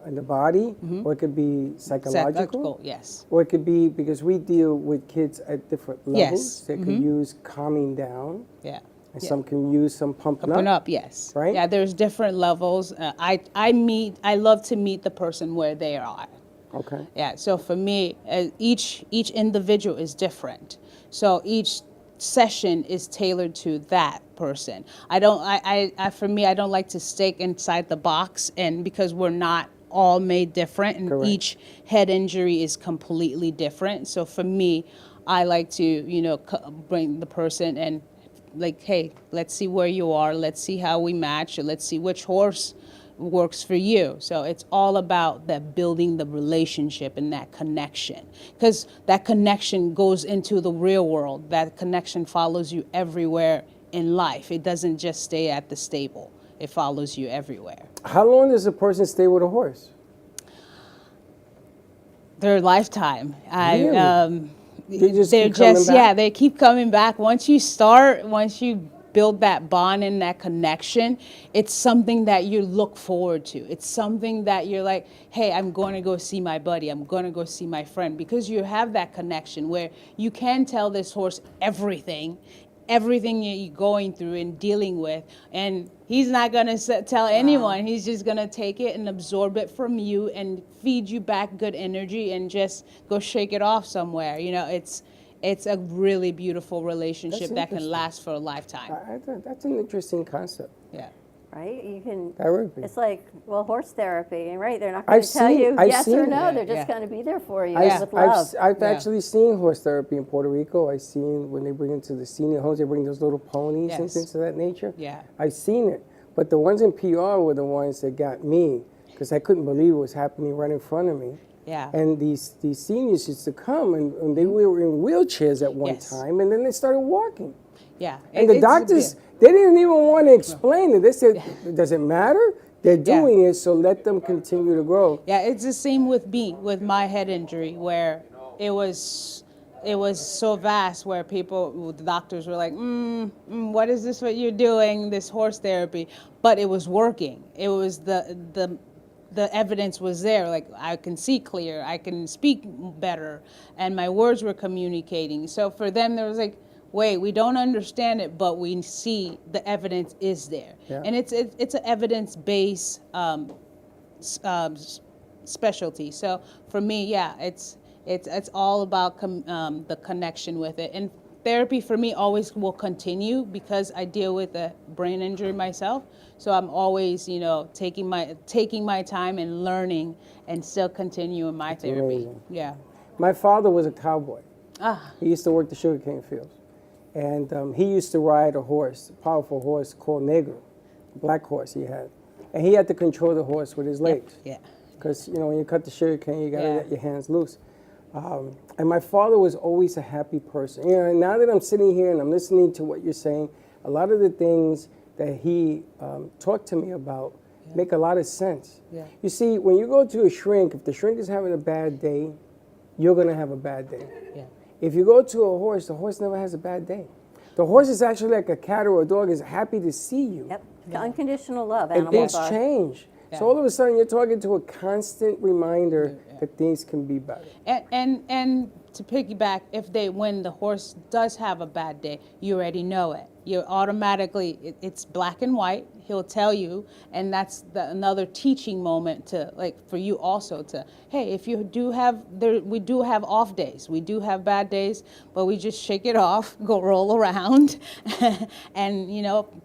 in the body, or it could be psychological. Yes. Or it could be, because we deal with kids at different levels. Yes. They could use calming down. Yeah. And some can use some pumping up. Yes. Right? Yeah, there's different levels. I love to meet the person where they are. Okay. Yeah, so for me, each individual is different. So each session is tailored to that person. For me, I don't like to stick inside the box, and because we're not all made different, and Correct. Each head injury is completely different. So for me, I like to, bring the person and like, hey, let's see where you are. Let's see how we match. Let's see which horse works for you. So it's all about that building the relationship and that connection, because that connection goes into the real world. That connection follows you everywhere in life. It doesn't just stay at the stable. It follows you everywhere. How long does a person stay with a horse? Their lifetime. Really? They keep coming back. Once you build that bond and that connection, it's something that you look forward to. It's something that you're like, hey, I'm going to go see my buddy. I'm going to go see my friend, because you have that connection where you can tell this horse everything you're going through and dealing with, and he's not going to tell anyone. He's just going to take it and absorb it from you and feed you back good energy and just go shake it off somewhere. It's a really beautiful relationship that can last for a lifetime. That's an interesting concept. Yeah. Right? You can. Therapy. It's like, horse therapy, right? They're not going to tell you yes or no. They're just going to be there for you with love. I've actually seen horse therapy in Puerto Rico. I've seen when they bring it to the senior homes, they bring those little ponies and things of that nature. Yeah. I've seen it. But the ones in PR were the ones that got me, because I couldn't believe it was happening right in front of me. Yeah. And these seniors used to come, and they were in wheelchairs at one time, and then they started walking. Yeah. And the doctors, they didn't even want to explain it. They said, does it matter? They're doing it, so let them continue to grow. Yeah, it's the same with me, with my head injury, where it was so vast, where the doctors were like, what is this, what you're doing, this horse therapy? But it was working. It was the evidence was there. Like, I can see clear, I can speak better, and my words were communicating. So for them, there was like, wait, we don't understand it, but we see the evidence is there. Yeah. And it's an evidence-based specialty. So for me, it's all about the connection with it. And therapy for me always will continue, because I deal with a brain injury myself. So I'm always, taking my time and learning, and still continuing my therapy. Amazing. Yeah. My father was a cowboy. He used to work the sugarcane fields. And he used to ride a horse, a powerful horse called Negro, a black horse he had. And he had to control the horse with his legs. Yeah. Because, when you cut the sugarcane, you got to let your hands loose. And my father was always a happy person. And now that I'm sitting here and I'm listening to what you're saying, a lot of the things that he talked to me about make a lot of sense. Yeah. You see, when you go to a shrink, if the shrink is having a bad day, you're going to have a bad day. Yeah. If you go to a horse, the horse never has a bad day. The horse is actually like a cat or a dog, is happy to see you. Yep. Unconditional love. And things Animals are. change. Yeah. So all of a sudden, you're talking to a constant reminder that things can be better. And to piggyback, when the horse does have a bad day, you already know it. You automatically, it's black and white. He'll tell you, and that's another teaching moment for you also to, hey, if you do have, we do have off days. We do have bad days, but we just shake it off, go roll around, and,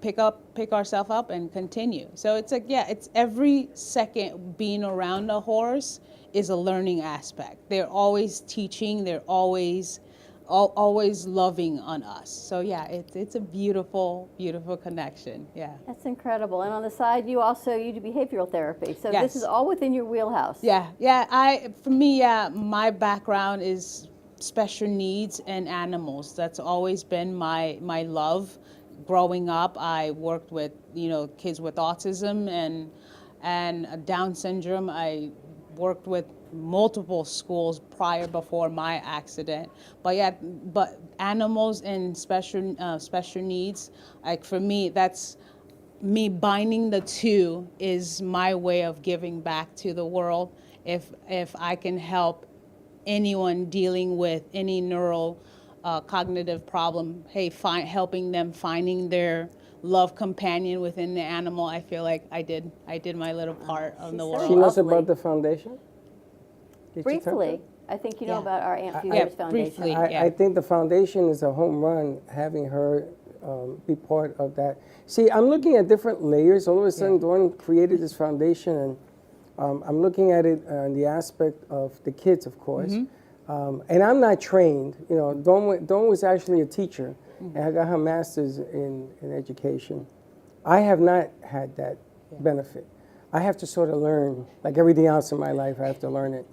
pick ourselves up and continue. So it's like, it's every second being around a horse is a learning aspect. They're always teaching. They're always loving on us. So yeah, it's a beautiful, beautiful connection. Yeah. That's incredible. And on the side, you do behavioral therapy. So Yes. this is all within your wheelhouse. Yeah. For me, my background is special needs and animals. That's always been my love. Growing up, I worked with kids with autism and Down syndrome. I worked with multiple schools before my accident, but animals and special needs, like for me, that's me binding the two is my way of giving back to the world. If I can help anyone dealing with any cognitive problem, helping them finding their love companion within the animal, I feel like I did my little part of the world. She knows about the foundation? Briefly, I think you know about our Aunt Future's Foundation. Briefly, I think the foundation is a home run, having her be part of that. See, I'm looking at different layers. All of a sudden, Dawn created this foundation, and I'm looking at it in the aspect of the kids, of course. And I'm not trained. Dawn was actually a teacher, and I got her master's in education. I have not had that benefit. I have to sort of learn, like everything else in my life, I have to learn it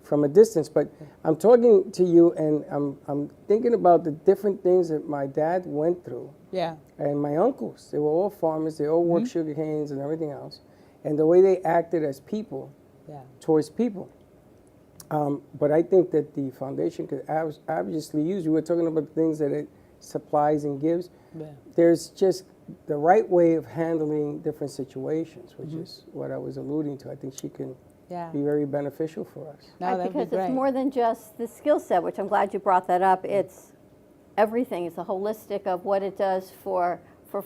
from a distance. But I'm talking to you, and I'm thinking about the different things that my dad went through. Yeah. And my uncles, they were all farmers. They all worked sugar canes and everything else. And the way they acted as people towards people. But I think that the foundation could obviously use. You were talking about the things that it supplies and gives. Yeah. There's just the right way of handling different situations, which is what I was alluding to. I think she can be very beneficial for us. Because it's more than just the skill set, which I'm glad you brought that up. It's everything. It's a holistic of what it does for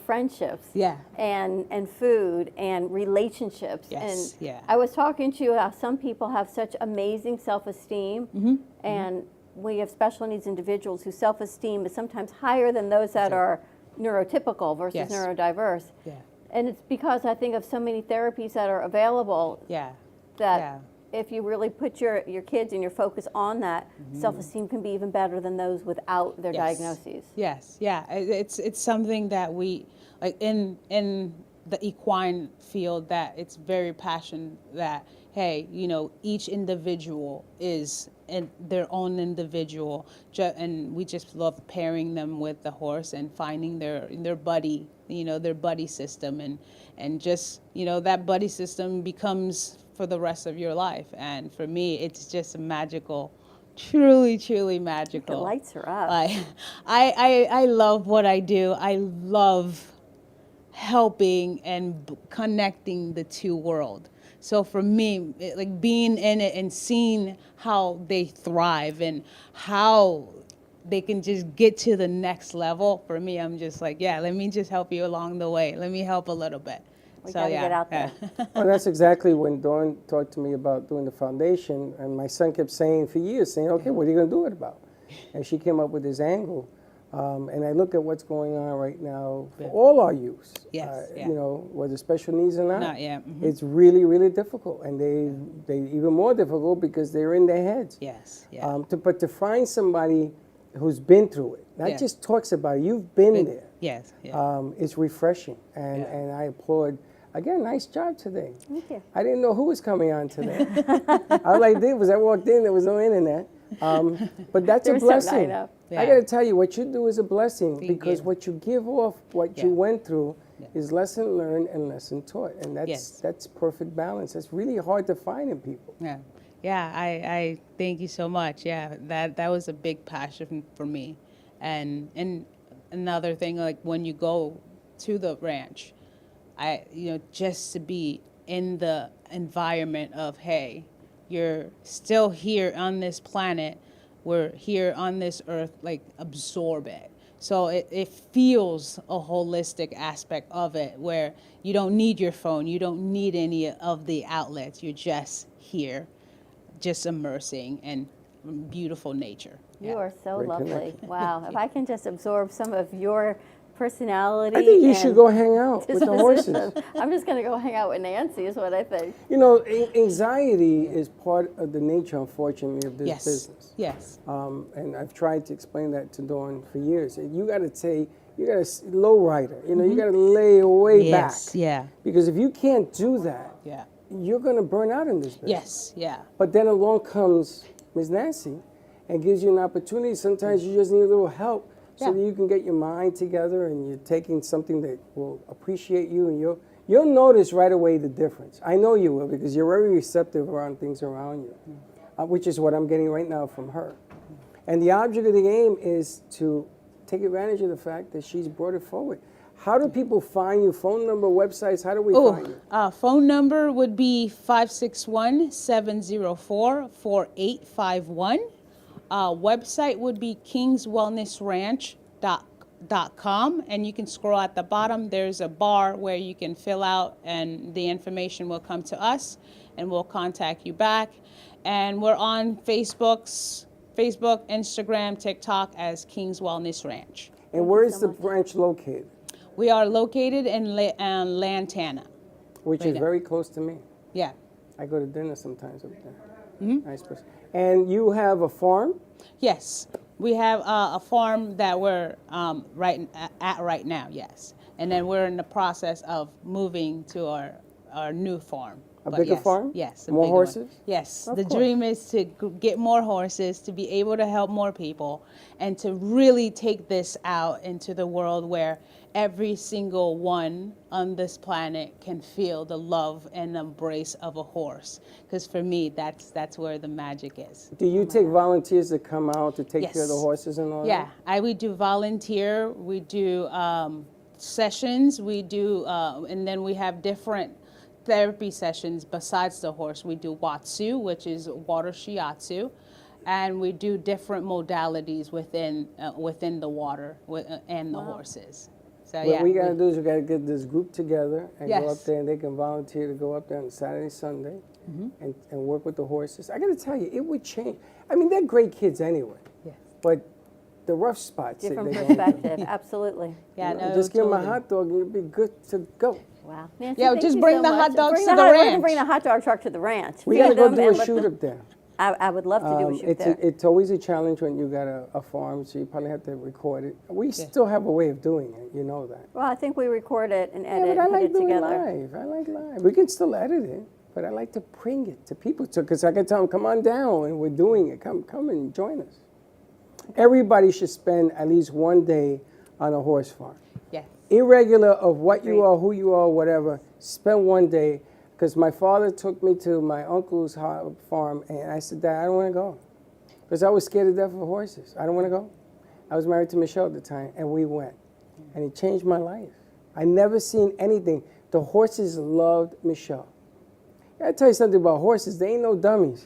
friendships and food and relationships. Yes, and I was talking to you how some people have such amazing self-esteem, and we have special needs individuals whose self-esteem is sometimes higher than those that are neurotypical versus neurodiverse. And it's because I think of so many therapies that are available that if you really put your kids and your focus on that, self-esteem can be even better than those without their diagnoses. Yes, it's something that we, like in the equine field, that it's very passionate that, hey, each individual is their own individual, and we just love pairing them with the horse and finding their buddy, their buddy system, and just, that buddy system becomes for the rest of your life. And for me, it's just magical, truly, truly magical. It lights her up. I love what I do. I love helping and connecting the two worlds. So for me, like being in it and seeing how they thrive and how they can just get to the next level, for me, I'm just like, let me just help you along the way. Let me help a little bit. We gotta get out there. Well, that's exactly when Dawn talked to me about doing the foundation, and my son kept saying for years, okay, what are you going to do it about? And she came up with this angle. And I look at what's going on right now for all our youth, whether special needs or not. It's really, really difficult, and they even more difficult because they're in their heads. But to find somebody who's been through it, not just talks about it, you've been there. It's refreshing, and I applaud. Again, nice job today. Thank you. I didn't know who was coming on today. I was like, I walked in, there was no internet. But that's a blessing. I got to tell you, what you do is a blessing because what you give off, what you went through, is lesson learned and lesson taught, and that's perfect balance. It's really hard to find in people. I thank you so much. That was a big passion for me, and another thing, like when you go to the ranch, just to be in the environment of, hey, you're still here on this planet, we're here on this earth, like absorb it. So it feels a holistic aspect of it where you don't need your phone, you don't need any of the outlets, you're just here, just immersing in beautiful nature. You are so lovely. Wow. If I can just absorb some of your personality. I think you and should go hang out with the horses. I'm just going to go hang out with Nancy is what I think. You know, anxiety is part of the nature, unfortunately, of this business. Yes. And I've tried to explain that to Dawn for years. You got to low rider. You know, you got to lay way back. Yeah. Because if you can't do that, Yeah. you're going to burn out in this business. Yes. Yeah. But then along comes Ms. Nancy and gives you an opportunity. Sometimes you just need a little help so that you can get your mind together and you're taking something that will appreciate you, and you'll notice right away the difference. I know you will, because you're very receptive around things around you, which is what I'm getting right now from her. And the object of the game is to take advantage of the fact that she's brought it forward. How do people find you? Phone number, websites, how do we find you? Phone number would be 561-704-4851. Website would be kingswellnessranch.com, and you can scroll at the bottom. There's a bar where you can fill out, and the information will come to us, and we'll contact you back. And we're on Facebook, Instagram, TikTok as King's Wellness Ranch. And where is the ranch located? We are located in Lantana. Which is very close to me. Yeah. I go to dinner sometimes up there. Nice place. And you have a farm? Yes. We have a farm that we're right now, yes. And then we're in the process of moving to our new farm. A bigger farm? Yes. More horses? Yes. Of The course. dream is to get more horses, to be able to help more people, and to really take this out into the world where every single one on this planet can feel the love and embrace of a horse. Because for me, that's where the magic is. Do you take volunteers to come out to take care of the Yes. horses and all Yeah, that? we do volunteer, we do sessions, we do, and then we have different therapy sessions besides the horse. We do Watsu, which is water shiatsu, and we do different modalities within the water and the horses. So What we got to do is we got to get this group together and go up Yes. there, and they can volunteer to go up there on Saturday, Sunday, and work with the horses. I got to tell you, it would change. I mean, they're great kids anyway. Yes. But the rough spots. Different they perspective, absolutely. You know, just give them a hot dog and you'll be good to go. Wow. Nancy, Yeah, thank just you bring so the much. hot dogs Bring to the We're ranch. going to bring the hot dog truck to the ranch. We got to go Feed do them a and shoot let up there. I would love to do a shoot there. It's always a challenge when you got a farm, so you probably have to record it. We still have a way of doing it, you know that. Well, I think we record it and edit Yeah, but I and put like it doing together. live. I like live. We can still edit it, but I like to bring it to people, because I can tell them, come on down, and we're doing it. Come and join us. Everybody should spend at least one day on a horse farm. Yes. Irregular of what you are, who you are, whatever, spend one day. Because my father took me to my uncle's farm, and I said, Dad, I don't want to go. Because I was scared to death of horses. I don't want to go. I was married to Michelle at the time, and we went. And it changed my life. I never seen anything. The horses loved Michelle. I gotta tell you something about horses. They ain't no dummies.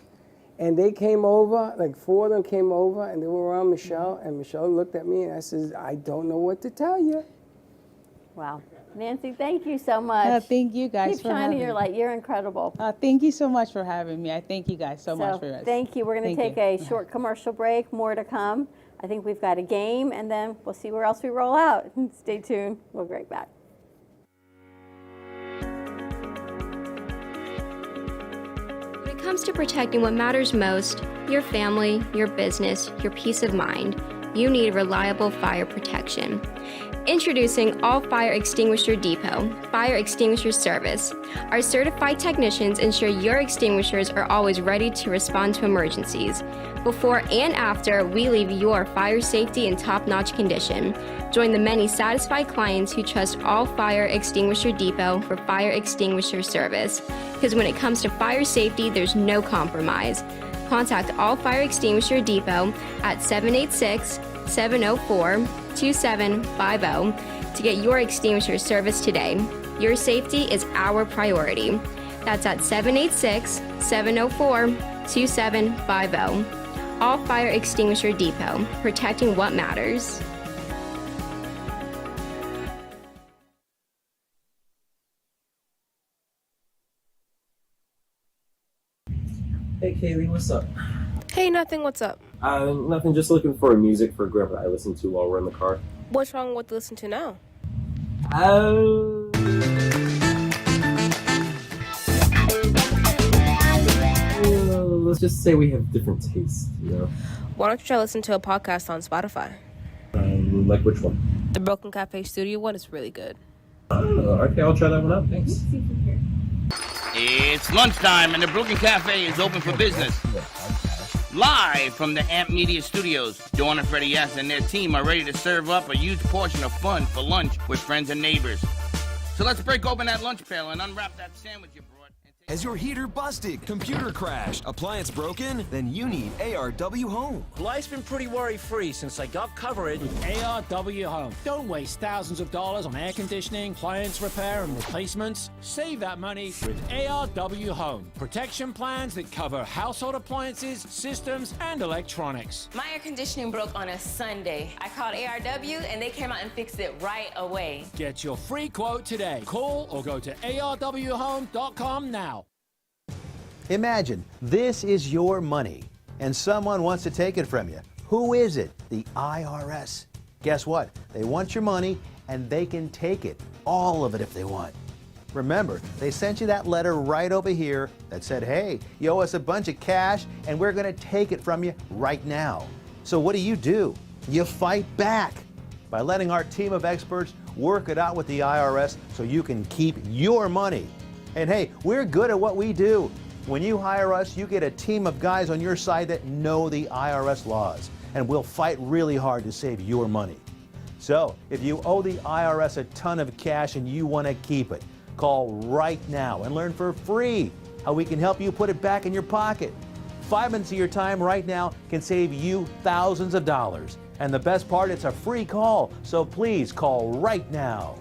And they came over, like 4 of them came over, and they were around Michelle, and Michelle looked at me, and I said, I don't know what to tell you. Wow. Nancy, thank you so much. Thank you guys Keep for shining having your me. light. You're incredible. Thank you so much for having me. I thank you guys so much for this. Thank you. We're going to take a short commercial break. More to come. I think we've got a game, and then we'll see where else we roll out. Stay tuned. We'll be right back. When it comes to protecting what matters most, your family, your business, your peace of mind, you need reliable fire protection. Introducing All Fire Extinguisher Depot, Fire Extinguisher Service. Our certified technicians ensure your extinguishers are always ready to respond to emergencies. Before and after, we leave your fire safety in top-notch condition. Join the many satisfied clients who trust All Fire Extinguisher Depot for fire extinguisher service. Because when it comes to fire safety, there's no compromise. Contact All Fire Extinguisher Depot at 786-704-2750 to get your extinguisher service today. Your safety is our priority. That's at 786-704-2750. All Fire Extinguisher Depot, protecting what matters. Hey Kaylee, what's up? Hey, nothing, what's up? Nothing, just looking for music for whoever I listen to while we're in the car. What's wrong with Listen to Now? Let's just say we have different tastes, you know? Why don't you try listen to a podcast on Spotify? Like which one? The Broken Cafe Studio one is really good. Okay, I'll try that one out. Thanks. It's lunchtime and the Brooklyn Cafe is open for business. Live from the Amp Media Studios, Dawn and Freddie S. and their team are ready to serve up a huge portion of fun for lunch with friends and neighbors. So let's break open that lunch pail and unwrap that sandwich you brought. Has your heater busted, computer crashed, appliance broken? Then you need ARW Home. Life's been pretty worry-free since I got covered with ARW Home. Don't waste thousands of dollars on air conditioning, appliance repair, and replacements. Save that money with ARW Home. Protection plans that cover household appliances, systems, and electronics. My air conditioning broke on a Sunday. I called ARW, and they came out and fixed it right away. Get your free quote today. Call or go to arwhome.com now. Imagine this is your money and someone wants to take it from you. Who is it? The IRS. Guess what? They want your money and they can take it, all of it if they want. Remember, they sent you that letter right over here that said, hey, you owe us a bunch of cash and we're going to take it from you right now. So what do? You fight back by letting our team of experts work it out with the IRS so you can keep your money. And hey, we're good at what we do. When you hire us, you get a team of guys on your side that know the IRS laws, and we'll fight really hard to save your money. So, if you owe the IRS a ton of cash and you want to keep it, call right now and learn for free how we can help you put it back in your pocket. 5 minutes of your time right now can save you thousands of dollars. And the best part, it's a free call, so please call right now.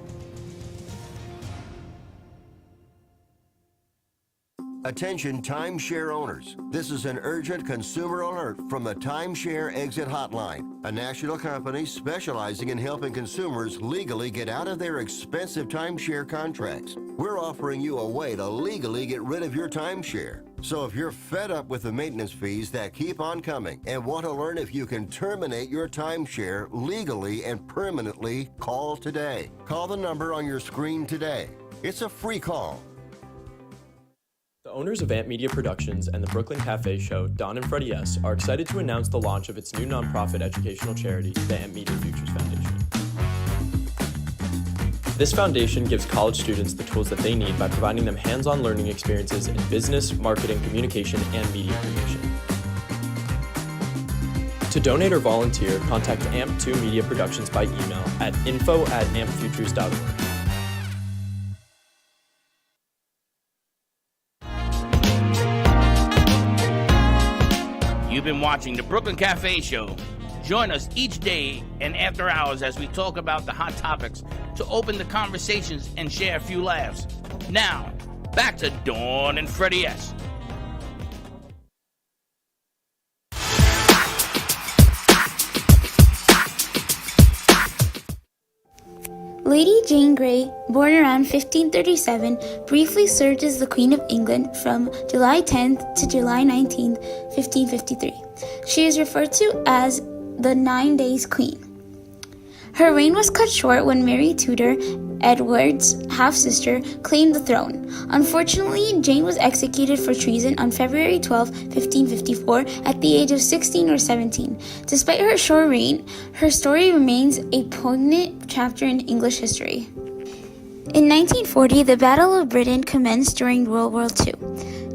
Attention timeshare owners. This is an urgent consumer alert from the Timeshare Exit Hotline, a national company specializing in helping consumers legally get out of their expensive timeshare contracts. We're offering you a way to legally get rid of your timeshare. So if you're fed up with the maintenance fees that keep on coming and want to learn if you can terminate your timeshare legally and permanently, call today. Call the number on your screen today. It's a free call. The owners of Amp Media Productions and the Brooklyn Cafe show, Dawn and Freddie S., are excited to announce the launch of its new nonprofit educational charity, the Amp Media Futures Foundation. This foundation gives college students the tools that they need by providing them hands-on learning experiences in business, marketing, communication, and media creation. To donate or volunteer, contact AMP2 Media Productions by email at info@ampfutures.org. You've been watching the Brooklyn Cafe Show. Join us each day and after hours as we talk about the hot topics to open the conversations and share a few laughs. Now, back to Dawn and Freddie S. Lady Jane Grey, born around 1537, briefly served as the Queen of England from July 10th to July 19th, 1553. She is referred to as the 9 Days Queen. Her reign was cut short when Mary Tudor, Edward's half-sister, claimed the throne. Unfortunately, Jane was executed for treason on February 12, 1554, at the age of 16 or 17. Despite her short reign, her story remains a poignant chapter in English history. In 1940, the Battle of Britain commenced during World War II.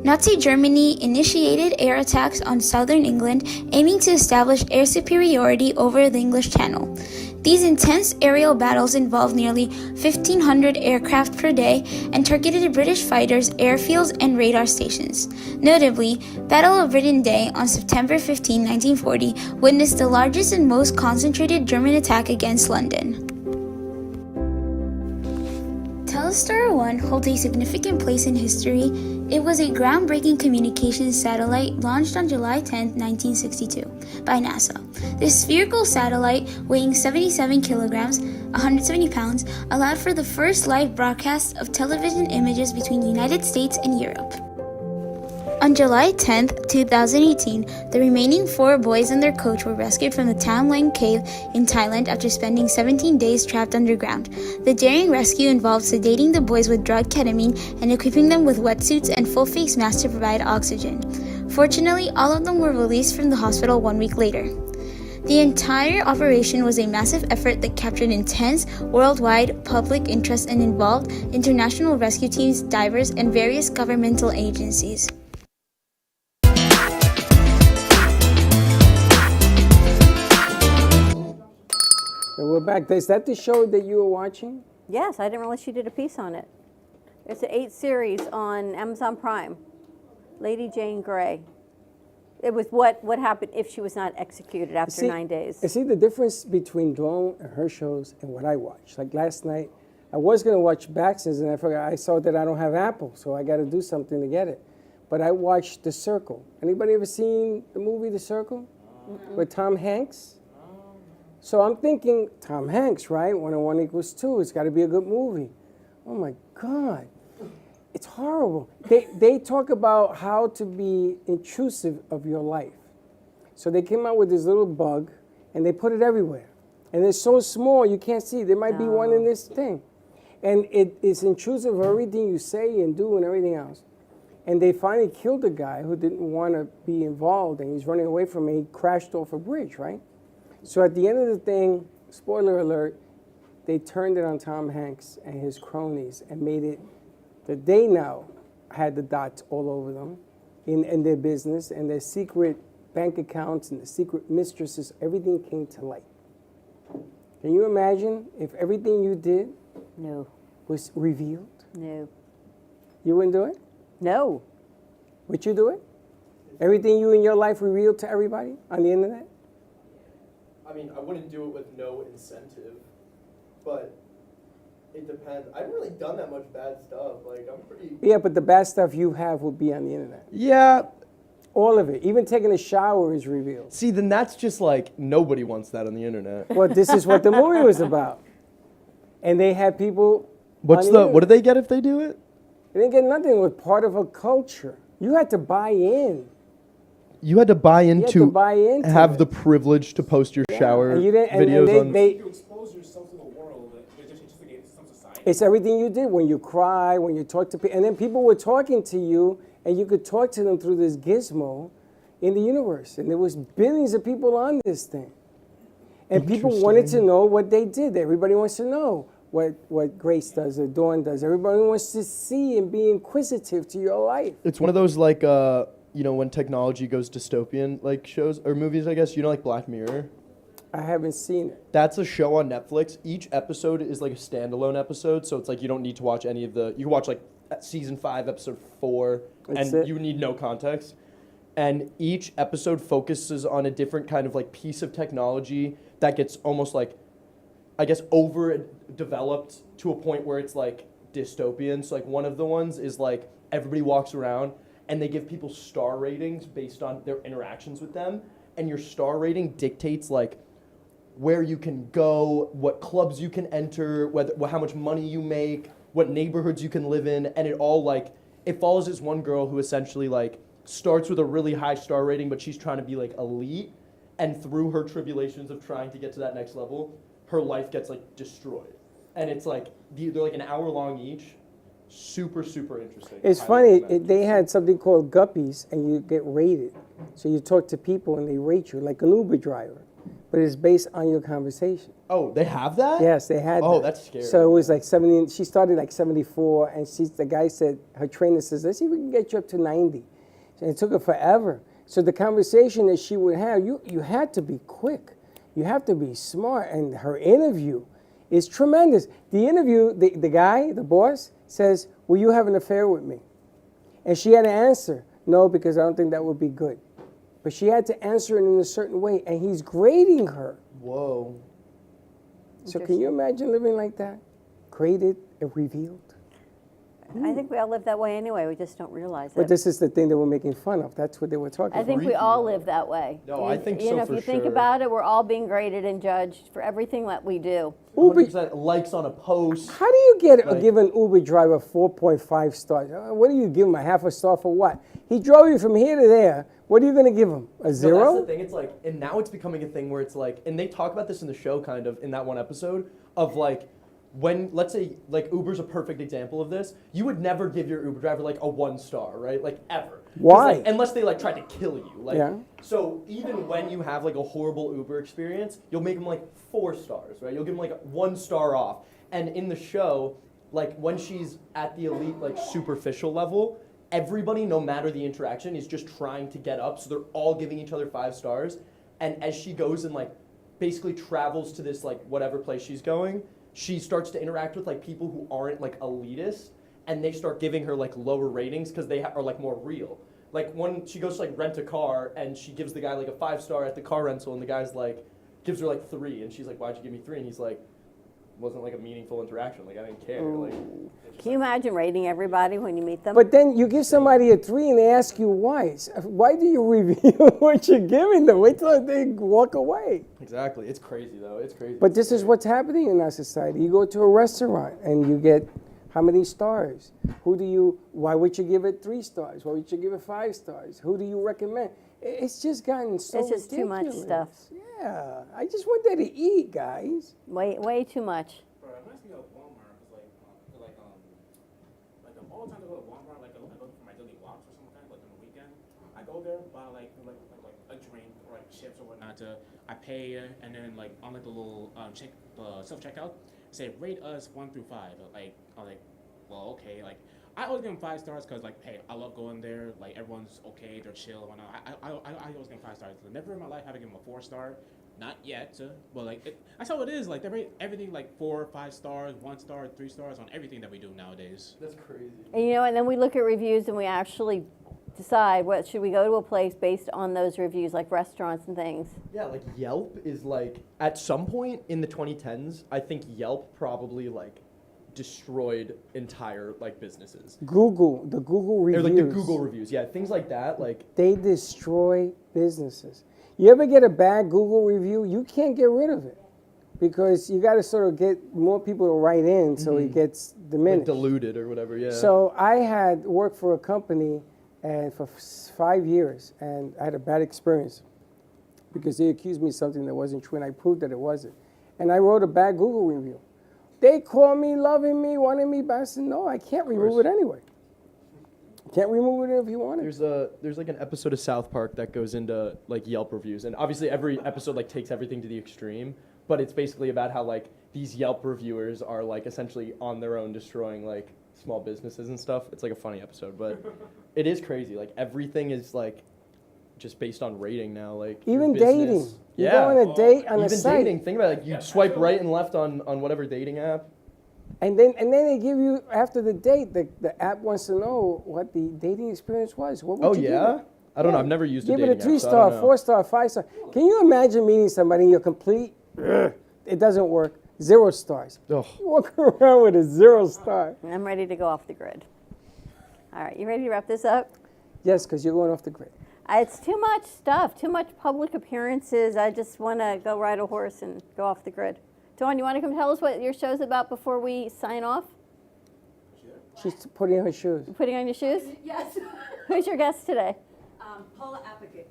Nazi Germany initiated air attacks on southern England, aiming to establish air superiority over the English Channel. These intense aerial battles involved nearly 1,500 aircraft per day and targeted British fighters, airfields, and radar stations. Notably, Battle of Britain Day on September 15, 1940, witnessed the largest and most concentrated German attack against London. Telstar 1 holds a significant place in history. It was a groundbreaking communications satellite launched on July 10, 1962, by NASA. This spherical satellite, weighing 77 kilograms, 170 pounds, allowed for the first live broadcast of television images between the United States and Europe. On July 10, 2018, the remaining 4 boys and their coach were rescued from the Tam Lang cave in Thailand after spending 17 days trapped underground. The daring rescue involved sedating the boys with drug ketamine and equipping them with wetsuits and full face masks to provide oxygen. Fortunately, all of them were released from the hospital 1 week later. The entire operation was a massive effort that captured intense, worldwide public interest and involved international rescue teams, divers, and various governmental agencies. And we're back. Is that the show that you were watching? Yes, I didn't realize she did a piece on it. It's an 8 series on Amazon Prime. Lady Jane Grey. It was what happened if she was not executed after 9 days. You see the difference between Dawn and her shows and what I watch. Like last night, I was going to watch Baxter's and I forgot. I saw that I don't have Apple, so I got to do something to get it. But I watched The Circle. Anybody ever seen the movie The Circle? With Tom Hanks? So I'm thinking, Tom Hanks, right? 1 and 1 equals 2. It's got to be a good movie. Oh my God. It's horrible. They talk about how to be intrusive of your life. So they came out with this little bug, and they put it everywhere. And it's so small, you can't see. There might be one in this thing. And it is intrusive of everything you say and do and everything else. And they finally killed a guy who didn't want to be involved, and he's running away from it. He crashed off a bridge, right? So at the end of the thing, spoiler alert, they turned it on Tom Hanks and his cronies and made it that they now had the dots all over them in their business, and their secret bank accounts and the secret mistresses, everything came to light. Can you imagine if everything you did was revealed? No. You wouldn't do it? No. Would you do it? Everything you in your life revealed to everybody on the internet? I mean, I wouldn't do it with no incentive, but it depends. I haven't really done that much bad stuff. Like, I'm pretty... Yeah, but the bad stuff you have will be on the internet. Yeah. All of it. Even taking a shower is revealed. See, then that's just like, nobody wants that on the internet. Well, this is what the movie was about. And they had people... What do they get if they do it? They didn't get nothing. It was part of a culture. You had to buy in. You had to buy into, have it. the privilege to post your shower and you didn't, videos and on... You expose yourself to the world. It's some society. It's everything you did. When you cry, when you talk to people. And then people were talking to you, and you could talk to them through this gizmo in the universe. And there was billions of people on this thing. And people wanted to know what they did. Everybody wants to know what Grace does or Dawn does. Everybody wants to see and be inquisitive to your life. It's one of those, like, you know, when technology goes dystopian, like, shows or movies, I guess. You know, like Black Mirror? I haven't seen it. That's a show on Netflix. Each episode is like a standalone episode, so it's like you don't need to watch any of the... You can watch, like, season 5, episode 4, you need no context. And each episode focuses on a different kind of, like, piece of technology that gets almost, like, I guess, overdeveloped to a point where it's, like, dystopian. So, like, one of the ones is, like, everybody walks around and they give people star ratings based on their interactions with them. And your star rating dictates, like, where you can go, what clubs you can enter, how much money you make, what neighborhoods you can live in. And it all, like, it follows this one girl who essentially, like, starts with a really high star rating, but she's trying to be, like, elite. And through her tribulations of trying to get to that next level, her life gets, like, destroyed. And it's, like, they're, like, an hour long each. Super, super interesting. It's funny, they had something called Guppies, and you get rated. So you talk to people, and they rate you, like an Uber driver. But it's based on your conversation. Oh, they have that? Yes, they had that. Oh, that's scary. So it was like 70, she started like 74, and the guy said, her trainer says, let's see if we can get you up to 90. And it took her forever. So the conversation that she would have, you had to be quick. You have to be smart. And her interview is tremendous. The interview, the guy, the boss, says, will you have an affair with me? And she had to answer, no, because I don't think that would be good. But she had to answer it in a certain way, and he's grading her. Whoa. So can you imagine living like that? Graded and revealed? I think we all live that way anyway. We just don't realize But it. this is the thing that we're making fun of. That's what they were talking I about. think we all live that way. No, I think you so know, for if you think sure. about it, we're all being graded and judged for everything that we do. 100% likes on a post. How do you give an Uber driver 4.5 stars? What do you give him, a half a star for what? He drove you from here to there. What are you going to give him, a zero? No, that's the thing. It's like, and now it's becoming a thing where it's like, and they talk about this in the show kind of in that one episode of like, when, let's say, like Uber's a perfect example of this, you would never give your Uber driver like a 1 star, right? Like ever. Why? Like, unless they like tried to kill you. Like, Yeah. So even when you have like a horrible Uber experience, you'll make them like 4 stars, right? You'll give them like 1 star off. And in the show, like when she's at the elite, like superficial level, everybody, no matter the interaction, is just trying to get up. So they're all giving each other 5 stars. And as she goes and like basically travels to this like whatever place she's going, she starts to interact with like people who aren't like elitist, and they start giving her like lower ratings because they are like more real. Like when she goes to like rent a car and she gives the guy like a 5 star at the car rental, and the guy's like gives her like 3, and she's like, "Why'd you give me 3?" And he's like, "Wasn't like a meaningful interaction. Like I didn't care." Like, Can you imagine rating everybody when you meet them? But then you give somebody a 3 and they ask you why. Why do you review what you're giving them? Wait till they walk away. exactly. It's crazy though. It's crazy. But this is what's happening in our society. You go to a restaurant and you get how many stars? Why would you give it 3 stars? Why would you give it 5 stars? Who do you recommend? It's just gotten so It's just too much ridiculous. stuff. Yeah, I just want there to eat, guys. Way too much. Bro, it reminds me of Walmart. It's like all the time I go to Walmart, like I go for my daily walks or something, like on the weekend. I go there, buy like a drink or like chips or whatnot. I pay, and then like on like the little self checkout, say rate us 1 through 5. I'm like, well, okay. Like I always give them 5 stars because like, hey, I love going there. Like everyone's okay, they're chill, and whatnot. I always give them 5 stars. Never in my life have I given them a 4 star. Not yet, but like that's how it is. Like they rate everything like 4 or 5 stars, 1 star, 3 stars on everything that we do nowadays. That's crazy. And you know, and then we look at reviews and we actually decide what should we go to a place based on those reviews, like restaurants and things. Yeah, like Yelp is like at some point in the 2010s, I think Yelp probably like destroyed entire like businesses. The Google reviews. Or like the Google reviews, yeah, things like that. Like they destroy businesses. You ever get a bad Google review? You can't get rid of it because you got to sort of get more people to write in so it gets diminished. Like diluted or whatever, yeah. So I had worked for a company and for 5 years, and I had a bad experience because they accused me of something that wasn't true, and I proved that it wasn't. And I wrote a bad Google review. They called me, loving me, wanting me back. I said, no, I can't remove it anyway. Can't remove it if you want it. There's like an episode of South Park that goes into like Yelp reviews, and obviously every episode like takes everything to the extreme, but it's basically about how like these Yelp reviewers are like essentially on their own destroying like small businesses and stuff. It's like a funny episode, but it is crazy. Like everything is like just based on rating now. Like even your business. dating. You Yeah. go on a date on a Even site. dating. Think about it. Like you swipe right and left on whatever dating app. And then they give you, after the date, the app wants to know what the dating experience was. What would you give it? I don't know. I've never used a Give dating it a 3 app, so I star, don't know. 4 star, 5 star. Can you imagine meeting somebody and you're complete, it doesn't work, 0 stars. Ugh. You walk around with a 0 star. I'm ready to go off the grid. All right, you ready to wrap this up? Yes, because you're going off the grid. It's too much stuff, too much public appearances. I just want to go ride a horse and go off the grid. Dawn, you want to come tell us what your show's about before we sign off? She's putting on her shoes. You putting on your shoes? Yes. Who's your guest today? Paula Applegate.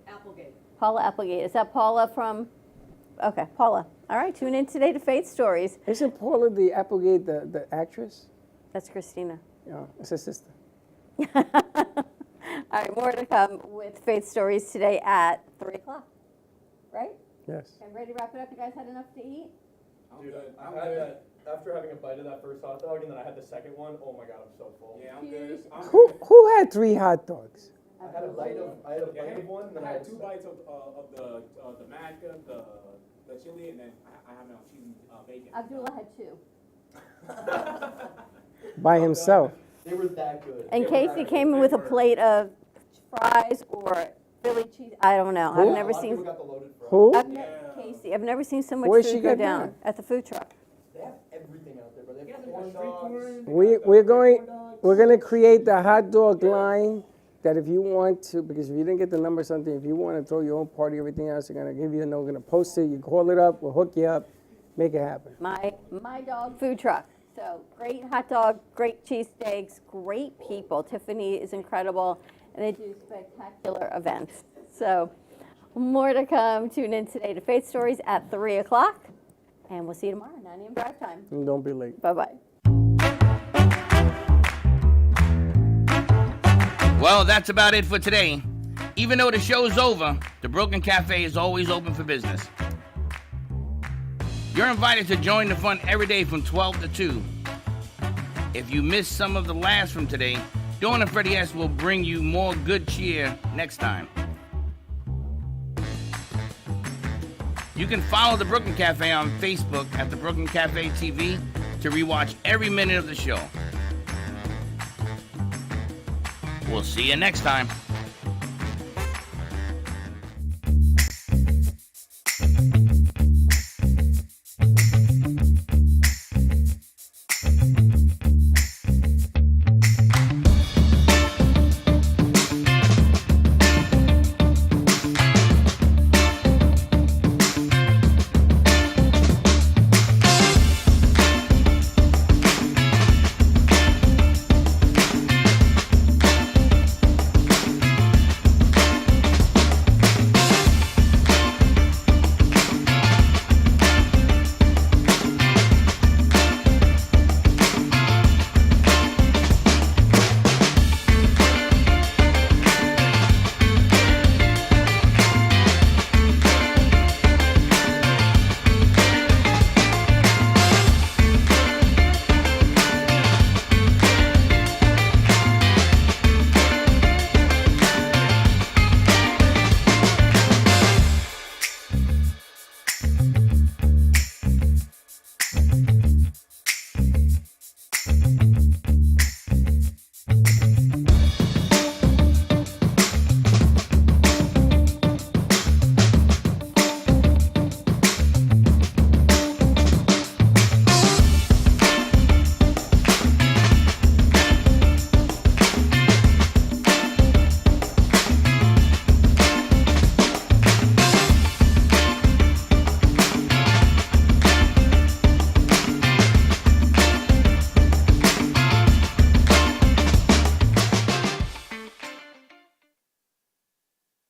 Paula Applegate. Is that Paula from? Okay, Paula. All right, tune in today to Faith Stories. Isn't Paula the Applegate the actress? That's Christina. Yeah, it's her sister. All right, more to come with Faith Stories today at 3 o'clock. Right? Yes. I'm ready to wrap it up. You guys had enough to eat? Dude, I had that after having a bite of that first hot dog, and then I had the second one. Oh my god, I'm so full. Yeah, I'm good. Who had 3 hot dogs? I had a bite of one, and then I had 2 bites of the mac, the chili, and then I have now cheese and bacon. Abdullah had 2. By himself. They were that good. And Casey came in with a plate of fries or Philly cheese. I don't know. Who? I've never seen. Who? Casey. I've never seen so much Where'd she food go get down that? at the food truck. They have everything out there, bro. They have corn dogs. We're going. We're going to create the hot dog line that if you want to, because if you didn't get the number or something, if you want to throw your own party, everything else, they're going to give you a note, we're going to post it, you call it up, we'll hook you up, make it happen. My dog food truck. So great hot dog, great cheesesteaks, great people. Tiffany is incredible, and they do spectacular events. So more to come. Tune in today to Faith Stories at 3 o'clock, and we'll see you tomorrow, 9 a.m. drive time. And don't be late. Bye-bye. Well, that's about it for today. Even though the show's over, the Brooklyn Cafe is always open for business. You're invited to join the fun every day from 12 to 2. If you missed some of the laughs from today, Dawn and Freddie S. will bring you more good cheer next time. You can follow the Brooklyn Cafe on Facebook at the Brooklyn Cafe TV to rewatch every minute of the show. We'll see you next time.